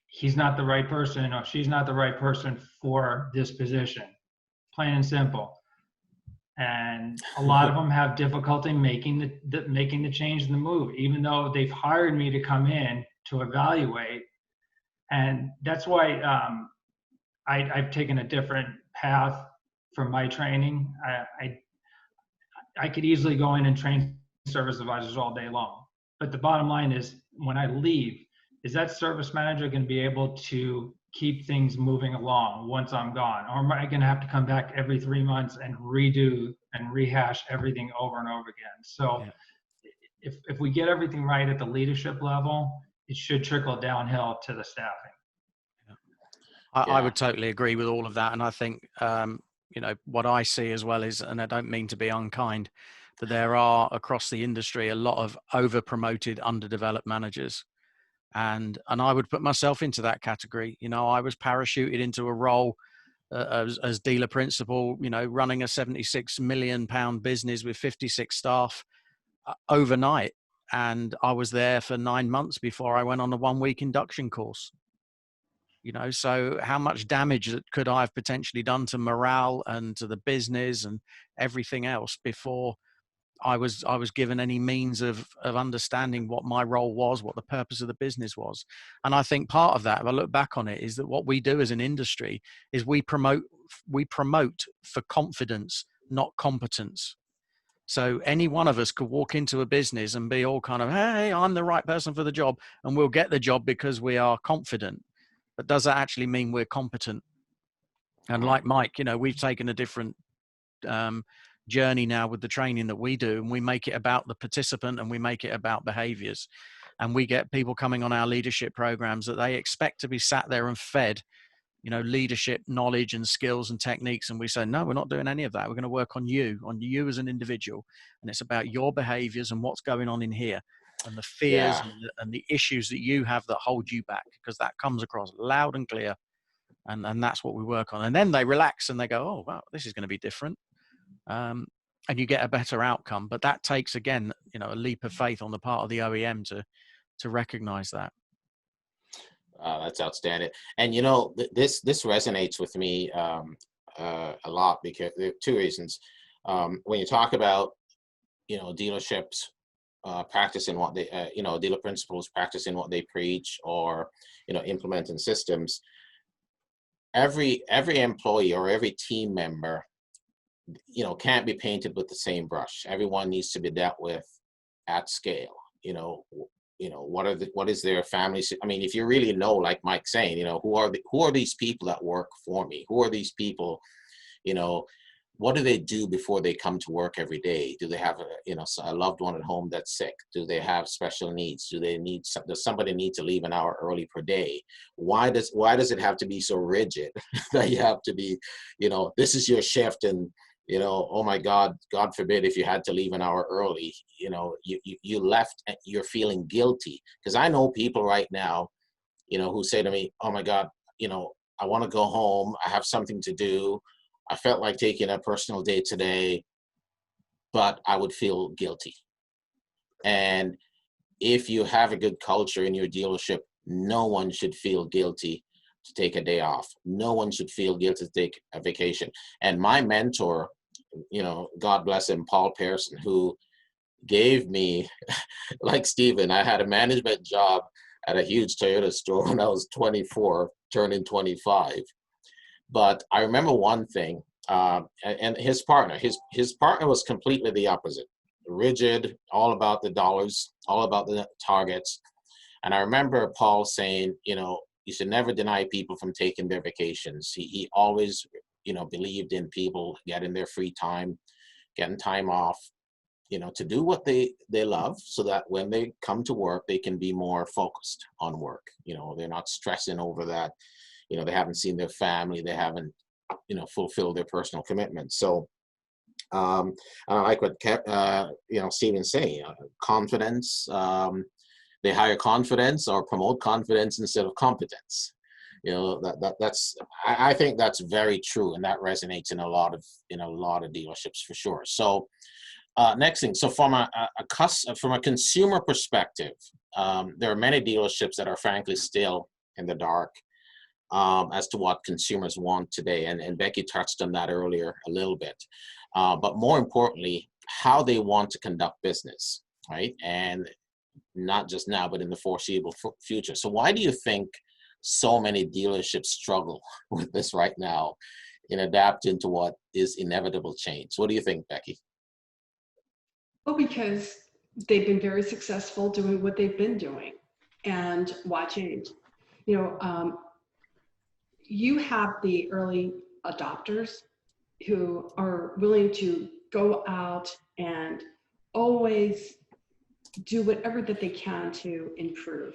he's not the right person, or she's not the right person for this position. Plain and simple. And a lot of them have difficulty making the change and the move, even though they've hired me to come in to evaluate. And that's why I've taken a different path for my training. I could easily go in and train service advisors all day long. But the bottom line is, when I leave, is that service manager going to be able to keep things moving along once I'm gone? Or am I going to have to come back every 3 months and redo and rehash everything over and over again? So yeah. If we get everything right at the leadership level, it should trickle downhill to the staffing. I would totally agree with all of that. And I think, you know, what I see as well is, and I don't mean to be unkind, but there are across the industry a lot of over-promoted, underdeveloped managers. And I would put myself into that category. You know, I was parachuted into a role as dealer principal, you know, running a £76 million business with 56 staff overnight. And I was there for 9 months before I went on a 1-week induction course. You know, so how much damage could I have potentially done to morale and to the business and everything else before I was given any means of understanding what my role was, what the purpose of the business was. And I think part of that, if I look back on it, is that what we do as an industry is we promote for confidence, not competence. So any one of us could walk into a business and be all kind of, hey, I'm the right person for the job, and we'll get the job because we are confident. But does that actually mean we're competent? And like Mike, you know, we've taken a different journey now with the training that we do, and we make it about the participant and we make it about behaviors. And we get people coming on our leadership programs that they expect to be sat there and fed, you know, leadership knowledge and skills and techniques. And we say, no, we're not doing any of that. We're going to work on you as an individual. And it's about your behaviors and what's going on in here and the fears Yeah. and the issues that you have that hold you back, because that comes across loud and clear. And that's what we work on. And then they relax and they go, oh, wow, this is going to be different. And you get a better outcome. But that takes, again, you know, a leap of faith on the part of the OEM to recognize that. That's outstanding. And you know, this resonates with me a lot, because there are two reasons. When you talk about, you know, dealerships practicing what they, you know, dealer principals practicing what they preach, or, you know, implementing systems. Every employee or every team member, you know, can't be painted with the same brush. Everyone needs to be dealt with at scale. You know, what is their family? I mean, if you really know, like Mike's saying, you know, who are these people that work for me? Who are these people? You know, what do they do before they come to work every day? Do they have a loved one at home that's sick? Do they have special needs? Does somebody need to leave an hour early per day? Why does it have to be so rigid that you have to be, you know, this is your shift, and, you know, oh my God, God forbid if you had to leave an hour early, you know, you left, you're feeling guilty. Because I know people right now, you know, who say to me, oh my God, you know, I want to go home. I have something to do. I felt like taking a personal day today, but I would feel guilty. And if you have a good culture in your dealership, no one should feel guilty to take a day off. No one should feel guilty to take a vacation. And my mentor, you know, God bless him, Paul Pearson, who gave me, like Stephen, I had a management job at a huge Toyota store when I was 24, turning 25. But I remember one thing, and his partner was completely the opposite. Rigid, all about the dollars, all about the targets. And I remember Paul saying, you know, you should never deny people from taking their vacations. He always, you know, believed in people getting their free time, getting time off, you know, to do what they love, so that when they come to work, they can be more focused on work. You know, they're not stressing over that. You know, they haven't seen their family, they haven't, you know, fulfilled their personal commitments. So I like what you know, Stephen's saying, confidence. They hire confidence or promote confidence instead of competence. You know, that's I think that's very true, and that resonates in a lot of dealerships for sure. So next thing, so from a consumer perspective, there are many dealerships that are frankly still in the dark as to what consumers want today. And Becky touched on that earlier a little bit. But more importantly, how they want to conduct business, right? And not just now, but in the foreseeable future. So why do you think so many dealerships struggle with this right now in adapting to what is inevitable change? What do you think, Becky? Well, because they've been very successful doing what they've been doing. And why change? You know, you have the early adopters who are willing to go out and always do whatever that they can to improve.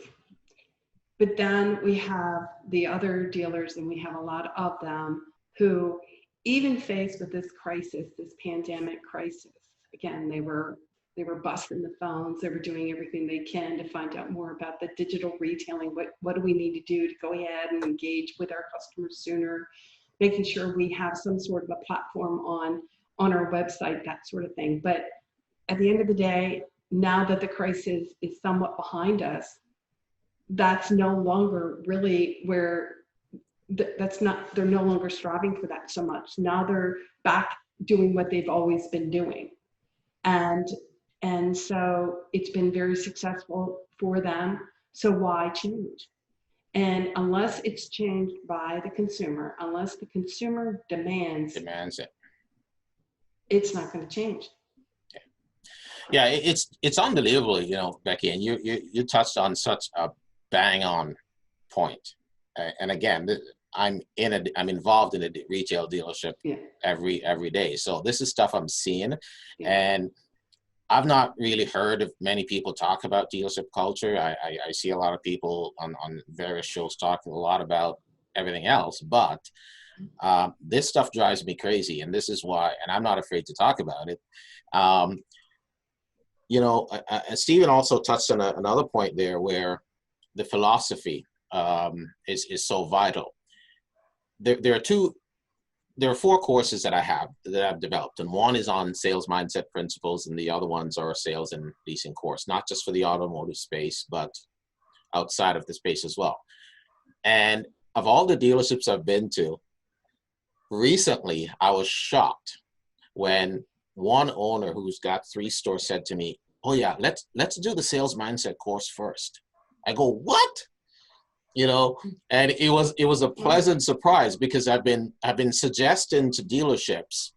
But then we have the other dealers, and we have a lot of them, who, even faced with this crisis, this pandemic crisis, again, they were busting the phones, they were doing everything they can to find out more about the digital retailing. What do we need to do to go ahead and engage with our customers sooner, making sure we have some sort of a platform on our website, that sort of thing. But at the end of the day, now that the crisis is somewhat behind us, that's no longer really where they're no longer striving for that so much. Now they're back doing what they've always been doing. And so it's been very successful for them. So why change? And unless it's changed by the consumer, unless the consumer demands it. it's not going to change. Yeah, it's unbelievable, you know, Becky, and you touched on such a bang on point. And again, I'm involved in a retail dealership Yeah. every day, so this is stuff I'm seeing, and I've not really heard of many people talk about dealership culture. I see a lot of people on various shows talking a lot about everything else, but this stuff drives me crazy, and this is why, and I'm not afraid to talk about it. You know, Stephen also touched on another point there where the philosophy is so vital. There are four courses that I've developed, and one is on sales mindset principles, and the other ones are a sales and leasing course, not just for the automotive space, but outside of the space as well. And of all the dealerships I've been to, recently I was shocked when one owner who's got 3 stores said to me, "Oh yeah, let's do the sales mindset course first." I go, "What?" You know, and it was a pleasant surprise, because I've been suggesting to dealerships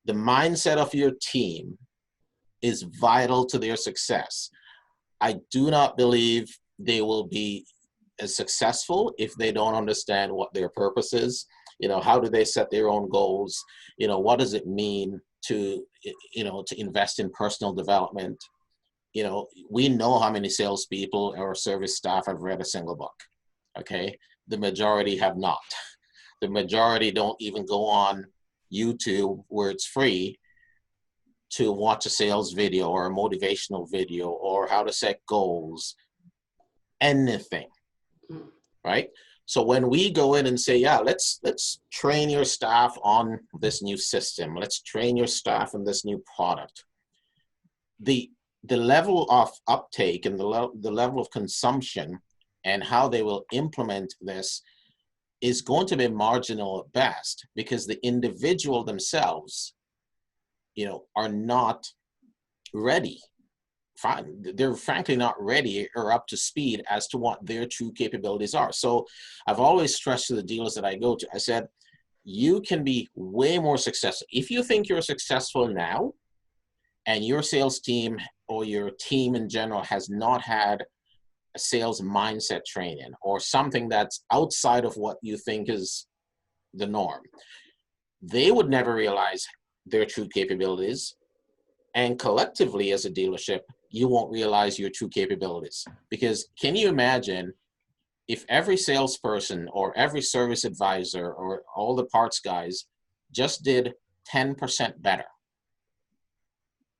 the mindset of your team is vital to their success. I do not believe they will be as successful if they don't understand what their purpose is. You know, how do they set their own goals? You know, what does it mean to, you know, to invest in personal development? You know, we know how many salespeople or service staff have read a single book. Okay, the majority have not. The majority don't even go on YouTube, where it's free, to watch a sales video or a motivational video or how to set goals, anything, right? So when we go in and say, yeah, let's train your staff on this new system, let's train your staff on this new product, the level of uptake and the level of consumption and how they will implement this is going to be marginal at best, because the individual themselves, you know, are not ready. They're frankly not ready or up to speed as to what their true capabilities are. So I've always stressed to the dealers that I go to, I said, you can be way more successful. If you think you're successful now and your sales team or your team in general has not had a sales mindset training or something that's outside of what you think is the norm, they would never realize their true capabilities. And collectively as a dealership, you won't realize your true capabilities. Because can you imagine if every salesperson or every service advisor or all the parts guys just did 10% better,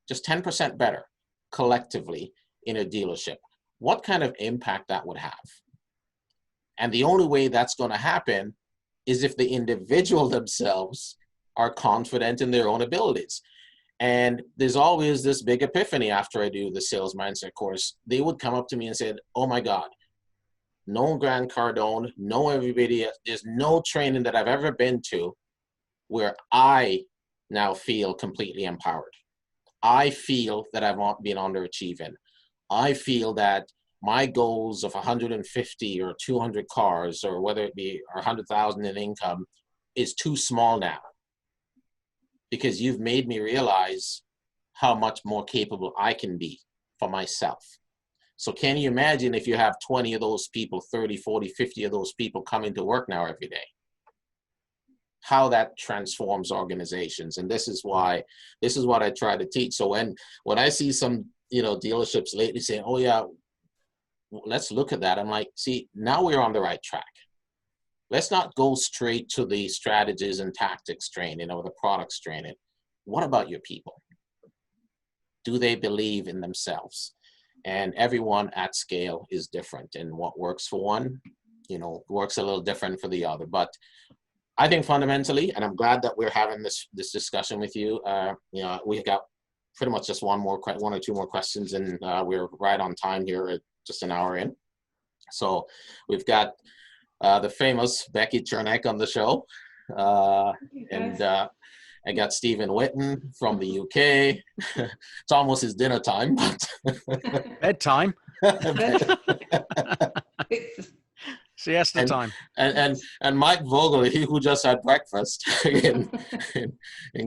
just 10% better collectively in a dealership, what kind of impact that would have? And the only way that's going to happen is if the individual themselves are confident in their own abilities. And there's always this big epiphany after I do the sales mindset course. They would come up to me and say, oh my God, no Grant Cardone, no everybody, there's no training that I've ever been to where I now feel completely empowered. I feel that I've been underachieving. I feel that my goals of 150 or 200 cars, or whether it be 100,000 in income, is too small now, because you've made me realize how much more capable I can be for myself. So can you imagine if you have 20 of those people, 30, 40, 50 of those people coming to work now every day? How that transforms organizations. And this is what I try to teach. So when I see some, you know, dealerships lately saying, oh yeah, let's look at that, I'm like, see, now we're on the right track. Let's not go straight to the strategies and tactics training or the products training. What about your people? Do they believe in themselves? And everyone at scale is different, and what works for one, you know, works a little different for the other. But I think fundamentally, and I'm glad that we're having this discussion with you. You know, we got pretty much just one or two more questions, and we're right on time here at just an hour in. So we've got the famous Becky Chernek on the show, and I got Stephen Whitten from the UK. It's almost his dinner time, but Bedtime. Siesta and, time. and Mike Vogel, he who just had breakfast in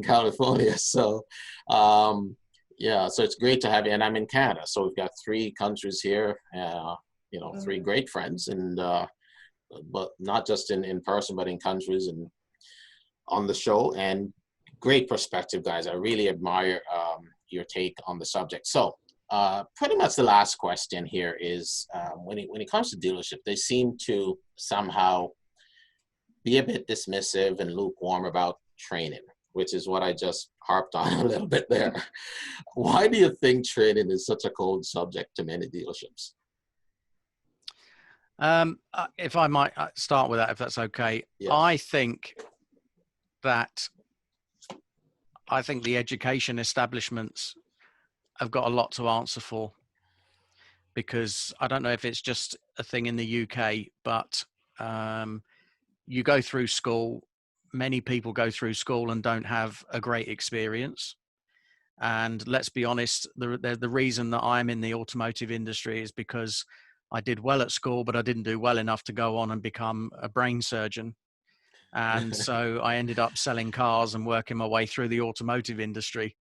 California. So yeah, so it's great to have you. And I'm in Canada, so we've got 3 countries here. 3 great friends, and but not just in person, but in countries and on the show. And great perspective, guys. I really admire your take on the subject. So pretty much the last question here is when it comes to dealership, they seem to somehow be a bit dismissive and lukewarm about training, which is what I just harped on a little bit there. Why do you think training is such a cold subject to many dealerships? If I might start with that, if that's okay. Yes. I think the education establishments have got a lot to answer for, because I don't know if it's just a thing in the UK, but you go through school, many people go through school and don't have a great experience. And let's be honest, the reason that I'm in the automotive industry is because I did well at school, but I didn't do well enough to go on and become a brain surgeon. And so I ended up selling cars and working my way through the automotive industry.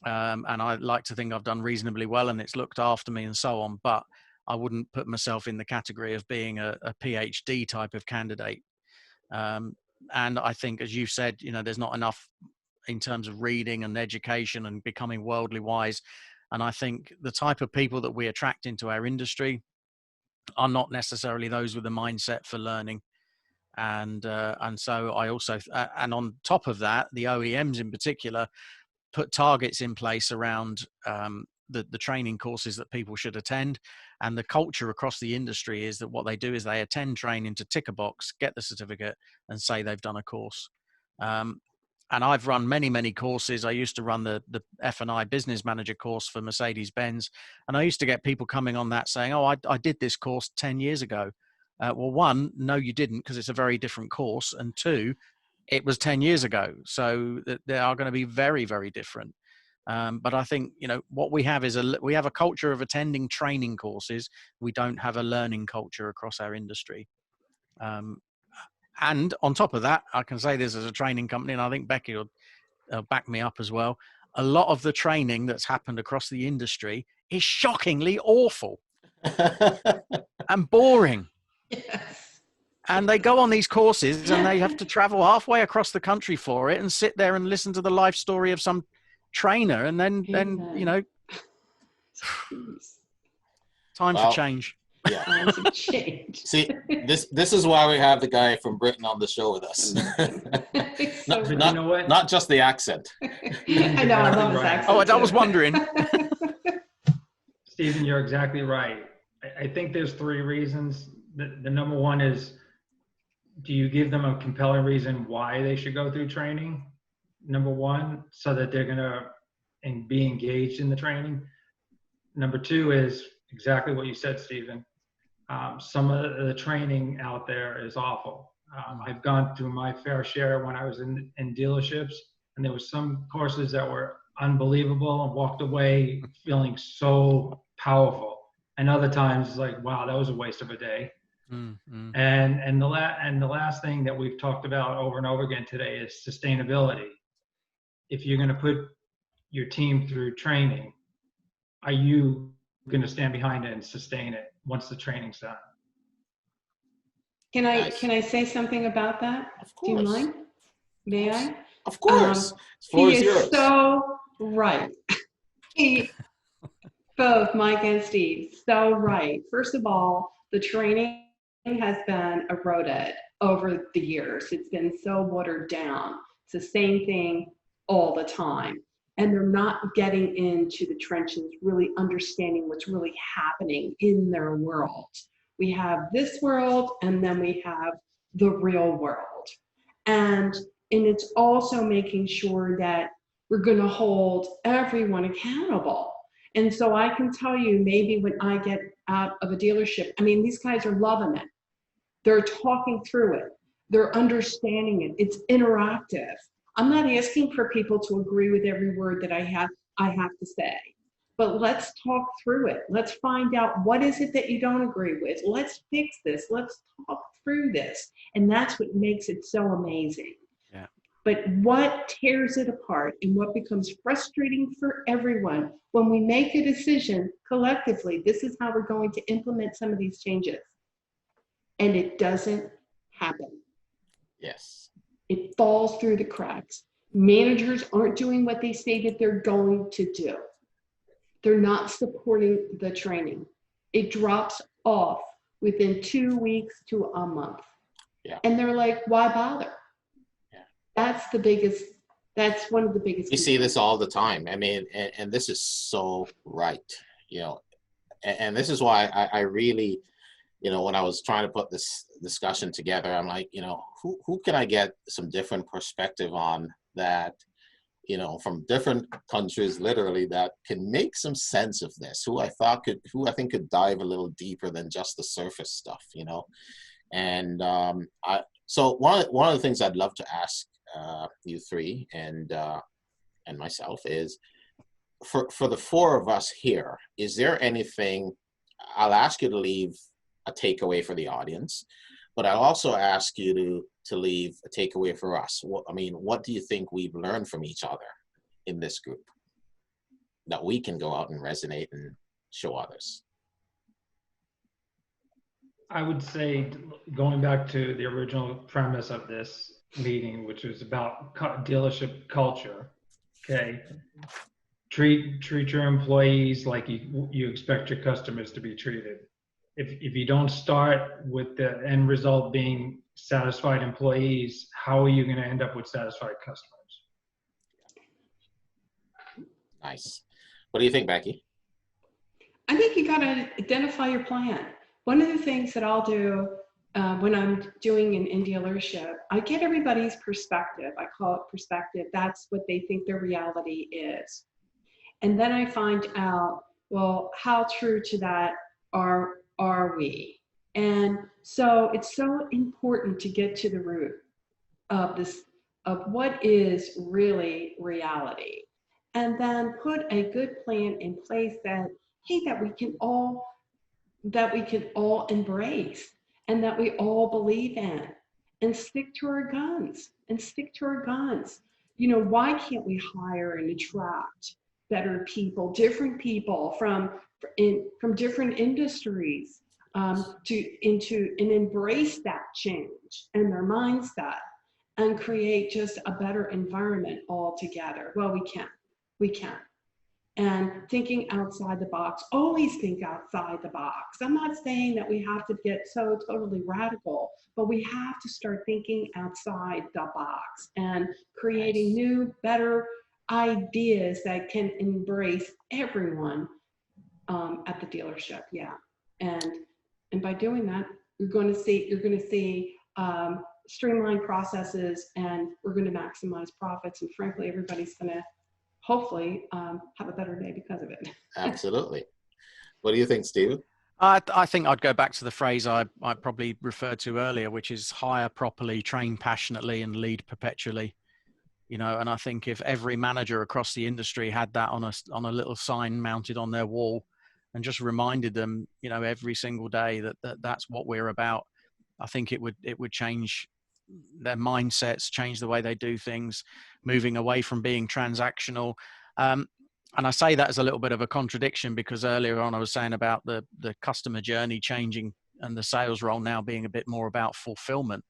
And I like to think I've done reasonably well and it's looked after me and so on, but I wouldn't put myself in the category of being a PhD type of candidate. And I think, as you said, there's not enough in terms of reading and education and becoming worldly wise. And I think the type of people that we attract into our industry are not necessarily those with a mindset for learning. And so I also, and on top of that, the OEMs in particular put targets in place around the training courses that people should attend. And the culture across the industry is that what they do is they attend training to tick a box, get the certificate, and say they've done a course. And I've run many courses. I used to run the F&I business manager course for Mercedes-Benz. And I used to get people coming on that saying, oh, I did this course 10 years ago. Well, 1, no, you didn't, because it's a very different course. And 2, it was 10 years ago. So they are going to be very, very different. But I think, what we have is we have a culture of attending training courses. We don't have a learning culture across our industry. And on top of that, I can say this as a training company, and I think Becky will back me up as well. A lot of the training that's happened across the industry is shockingly awful and boring. Yes. And they go on these courses and they have to travel halfway across the country for it and sit there and listen to the life story of some trainer. And then time for change. Yeah. Times have changed. See, this is why we have the guy from Britain on the show with us. Not just the accent. I know, I love his accent. Oh, I was wondering. Stephen, you're exactly right. I think there's 3 reasons. The number one is, do you give them a compelling reason why they should go through training? Number 1, so that they're going to be engaged in the training. Number 2 is exactly what you said, Stephen. Some of the training out there is awful. I've gone through my fair share when I was in dealerships, and there were some courses that were unbelievable and walked away feeling so powerful. And other times, like, wow, that was a waste of a day. Mm-hmm. And the last thing that we've talked about over and over again today is sustainability. If you're going to put your team through training, are you going to stand behind it and sustain it once the training's done? Can I say something about that? Of course. Do you mind? May I? Of course. He is so right. Both Mike and Steve, so right. First of all, the training has been eroded over the years. It's been so watered down. It's the same thing all the time. And they're not getting into the trenches, really understanding what's really happening in their world. We have this world, and then we have the real world. And it's also making sure that we're going to hold everyone accountable. And so I can tell you, maybe when I get out of a dealership, I mean, these guys are loving it. They're talking through it. They're understanding it. It's interactive. I'm not asking for people to agree with every word that I have to say. But let's talk through it. Let's find out what is it that you don't agree with. Let's fix this. Let's talk through this. And that's what makes it so amazing. Yeah. But what tears it apart and what becomes frustrating for everyone when we make a decision collectively, this is how we're going to implement some of these changes. And it doesn't happen. Yes. It falls through the cracks. Managers aren't doing what they say that they're going to do. They're not supporting the training. It drops off within 2 weeks to a month. Yeah. And they're like, why bother? Yeah. That's one of the biggest. We see this all the time. I mean, and this is so right, you know, and this is why I really, you know, when I was trying to put this discussion together, I'm like, you know, who can I get some different perspective on that, you know, from different countries, literally, that can make some sense of this, who I think could dive a little deeper than just the surface stuff, you know. And so one of the things I'd love to ask you three and myself is, for the four of us here, is there anything? I'll ask you to leave a takeaway for the audience, but I'll also ask you to leave a takeaway for us. What do you think we've learned from each other in this group that we can go out and resonate and show others? I would say, going back to the original premise of this meeting, which was about dealership culture, okay? Treat your employees like you expect your customers to be treated. If you don't start with the end result being satisfied employees, how are you going to end up with satisfied customers? Nice. What do you think, Becky? I think you got to identify your plan. One of the things that I'll do when I'm doing an in dealership, I get everybody's perspective. I call it perspective. That's what they think their reality is. And then I find out, well, how true to that are we? And so it's so important to get to the root of this, of what is really reality. And then put a good plan in place that, hey, that we can all embrace and that we all believe in, and stick to our guns You know, why can't we hire and attract better people, different people from different industries and embrace that change and their mindset and create just a better environment altogether? Well, we can. And thinking outside the box, always think outside the box. I'm not saying that we have to get so totally radical, but we have to start thinking outside the box and creating new, better ideas that can embrace everyone at the dealership. Yeah. And by doing that, you're going to see streamlined processes, and we're going to maximize profits. And frankly, everybody's going to hopefully have a better day because of it. Absolutely. What do you think, Steve? I think I'd go back to the phrase I probably referred to earlier, which is hire properly, train passionately, and lead perpetually. You know, and I think if every manager across the industry had that on a little sign mounted on their wall, and just reminded them, you know, every single day that's what we're about, I think it would change their mindsets, change the way they do things, moving away from being transactional. And I say that as a little bit of a contradiction, because earlier on I was saying about the customer journey changing and the sales role now being a bit more about fulfillment.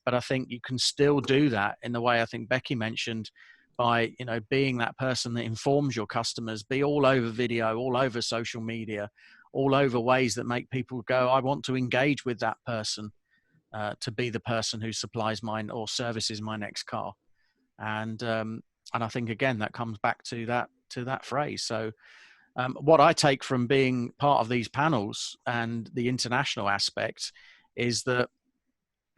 But I think you can still do that in the way I think Becky mentioned, by, you know, being that person that informs your customers, be all over video, all over social media, all over ways that make people go, I want to engage with that person. To be the person who supplies mine or services my next car. And I think, again, that comes back to that phrase. So what I take from being part of these panels and the international aspect is that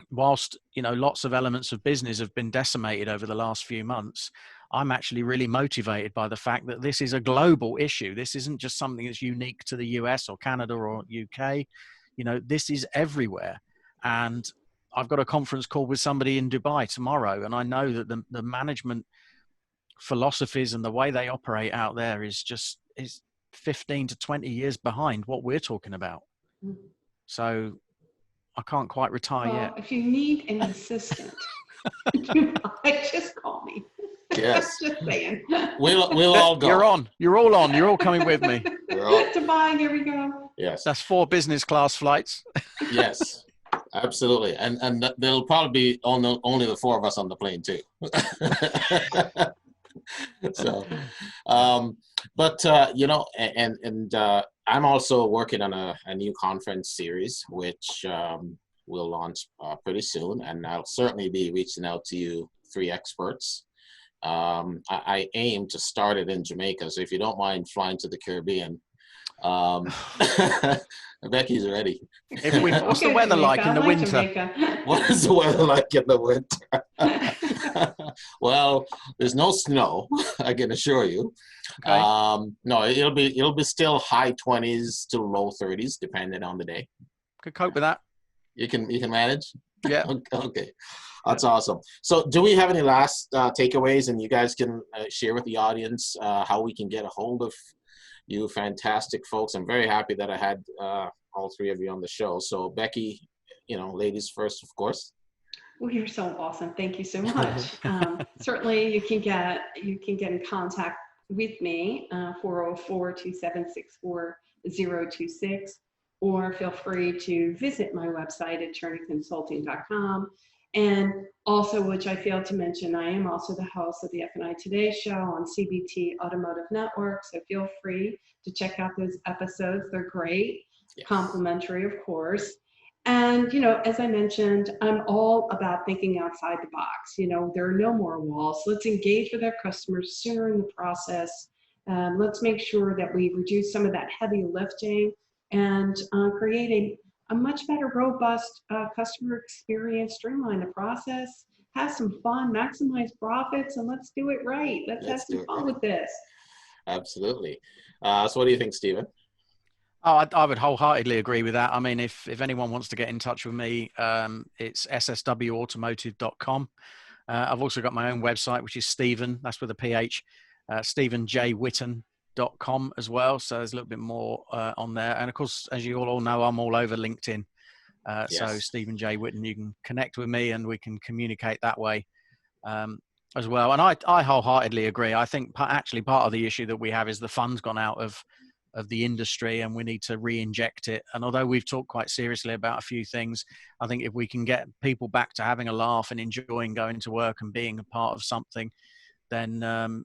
whilst, you know, lots of elements of business have been decimated over the last few months, I'm actually really motivated by the fact that this is a global issue. This isn't just something that's unique to the US or Canada or UK. You know, this is everywhere. And I've got a conference call with somebody in Dubai tomorrow, and I know that the management philosophies and the way they operate out there is 15 to 20 years behind what we're talking about. So I can't quite retire Well, yet. if you need an assistant, just call me. Yes. Just saying. We'll all go. You're on. You're all on. You're all coming with me. Dubai, here we go. Yes. That's 4 business class flights. Yes. Absolutely. And there'll probably be only the 4 of us on the plane too. So, you know, and I'm also working on a new conference series, which will launch pretty soon. And I'll certainly be reaching out to you 3 experts. I aim to start it in Jamaica. So if you don't mind flying to the Caribbean, Becky's ready. What's the weather like in the winter? Jamaica. What is the weather like in the winter? Well, there's no snow, I can assure you. Okay. No, it'll be still high 20s to low 30s, depending on the day. Could cope with that. You can manage? Yeah. Okay. That's awesome. So do we have any last takeaways, and you guys can share with the audience how we can get a hold of you fantastic folks? I'm very happy that I had all 3 of you on the show. So Becky, you know, ladies first, of course. Well, you're so awesome. Thank you so much. Certainly you can get in contact with me, 404-276-4026, or feel free to visit my website at turnerconsulting.com. And also, which I failed to mention, I am also the host of the F&I Today show on CBT Automotive Network. So feel free to check out those episodes. They're great, Yes. Complimentary, of course. And, you know, as I mentioned, I'm all about thinking outside the box. You know, there are no more walls. Let's engage with our customers sooner in the process. Let's make sure that we reduce some of that heavy lifting and create a much better, robust customer experience, streamline the process, have some fun, maximize profits, and let's do it right. Let's have some fun with this. Absolutely. So what do you think, Stephen? Oh, I would wholeheartedly agree with that. I mean, if anyone wants to get in touch with me, it's sswautomotive.com. I've also got my own website, which is Stephen, that's with a PH, StephenJWitten.com as well. So there's a little bit more on there. And of course, as you all know, I'm all over LinkedIn. Yes. So Stephen J. Witten, you can connect with me and we can communicate that way as well. And I wholeheartedly agree. I think actually part of the issue that we have is the fun's gone out of the industry and we need to re-inject it. And although we've talked quite seriously about a few things, I think if we can get people back to having a laugh and enjoying going to work and being a part of something, then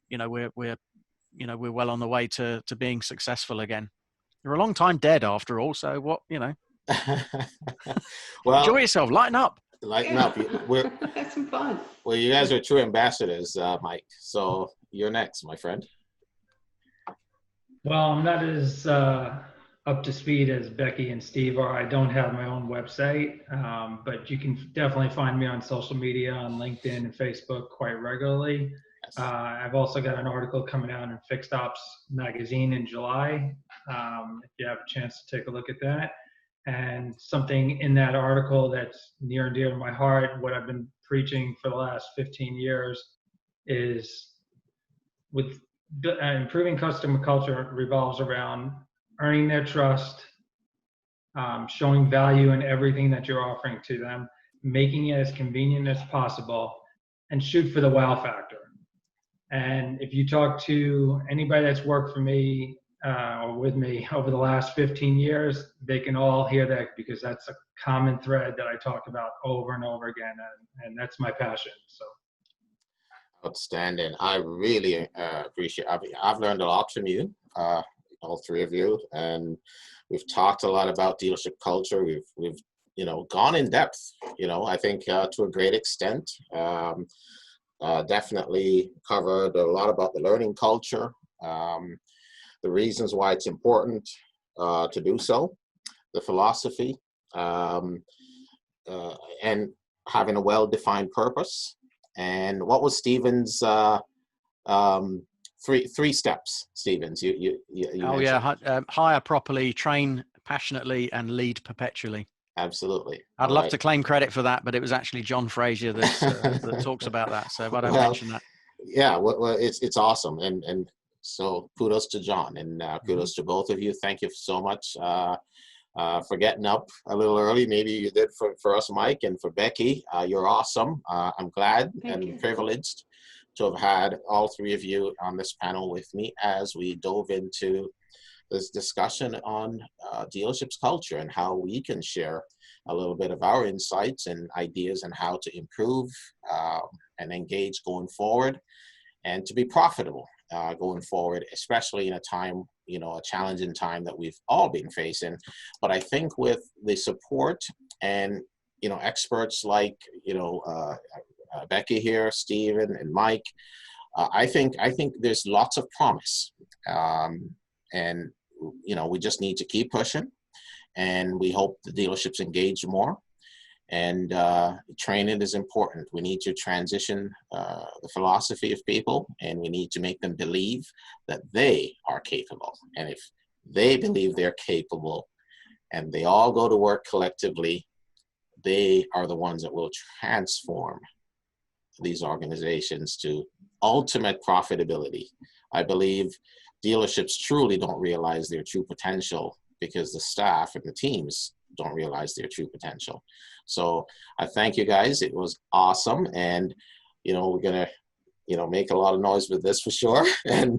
you know, we're well on the way to being successful again. You're a long time dead after all, so what, you know. Well, enjoy yourself, lighten up. Lighten up. Have some fun. Well, you guys are true ambassadors, Mike. So you're next, my friend. Well, I'm not as up to speed as Becky and Steve are. I don't have my own website, but you can definitely find me on social media, on LinkedIn and Facebook quite regularly. Yes. I've also got an article coming out in Fixed Ops magazine in July. If you have a chance to take a look at that. And something in that article that's near and dear to my heart, what I've been preaching for the last 15 years is with improving customer culture revolves around earning their trust, showing value in everything that you're offering to them, making it as convenient as possible, and shoot for the wow factor. And if you talk to anybody that's worked for me or with me over the last 15 years, they can all hear that because that's a common thread that I talk about over and over again, and that's my passion. So. Outstanding. I really appreciate it. I've learned a lot from you, all 3 of you, and we've talked a lot about dealership culture. We've you know, gone in depth, you know, I think to a great extent. Definitely covered a lot about the learning culture, the reasons why it's important to do so, the philosophy, and having a well-defined purpose. And what was Stephen's 3 steps? Stephen's, you hire properly, train passionately, and lead perpetually. Absolutely. I'd All love right. to claim credit for that, but it was actually John Frazier that talks about that. So if I don't Well, mention that. yeah, well, it's awesome, and so kudos to John, and kudos to both of you. Thank you so much for getting up a little early. Maybe you did for us, Mike, and for Becky. You're awesome. I'm glad Thank and you. privileged to have had all three of you on this panel with me as we dove into this discussion on dealerships culture and how we can share a little bit of our insights and ideas on how to improve and engage going forward and to be profitable going forward, especially in a time, a challenging time that we've all been facing. But I think with the support and, experts like, Becky here, Steven and Mike, I think there's lots of promise. And, we just need to keep pushing, and we hope the dealerships engage more. And training is important. We need to transition the philosophy of people, and we need to make them believe that they are capable. And if they believe they're capable and they all go to work collectively, they are the ones that will transform these organizations to ultimate profitability. I believe dealerships truly don't realize their true potential because the staff and the teams don't realize their true potential. So I thank you guys. It was awesome. And, we're going to, make a lot of noise with this for sure. And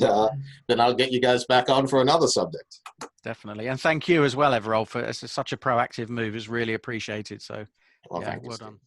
then I'll get you guys back on for another subject. Definitely. And thank you as well, Everall, for it's such a proactive move. It's really appreciated. So, Well, yeah, thank you, well Steve. done.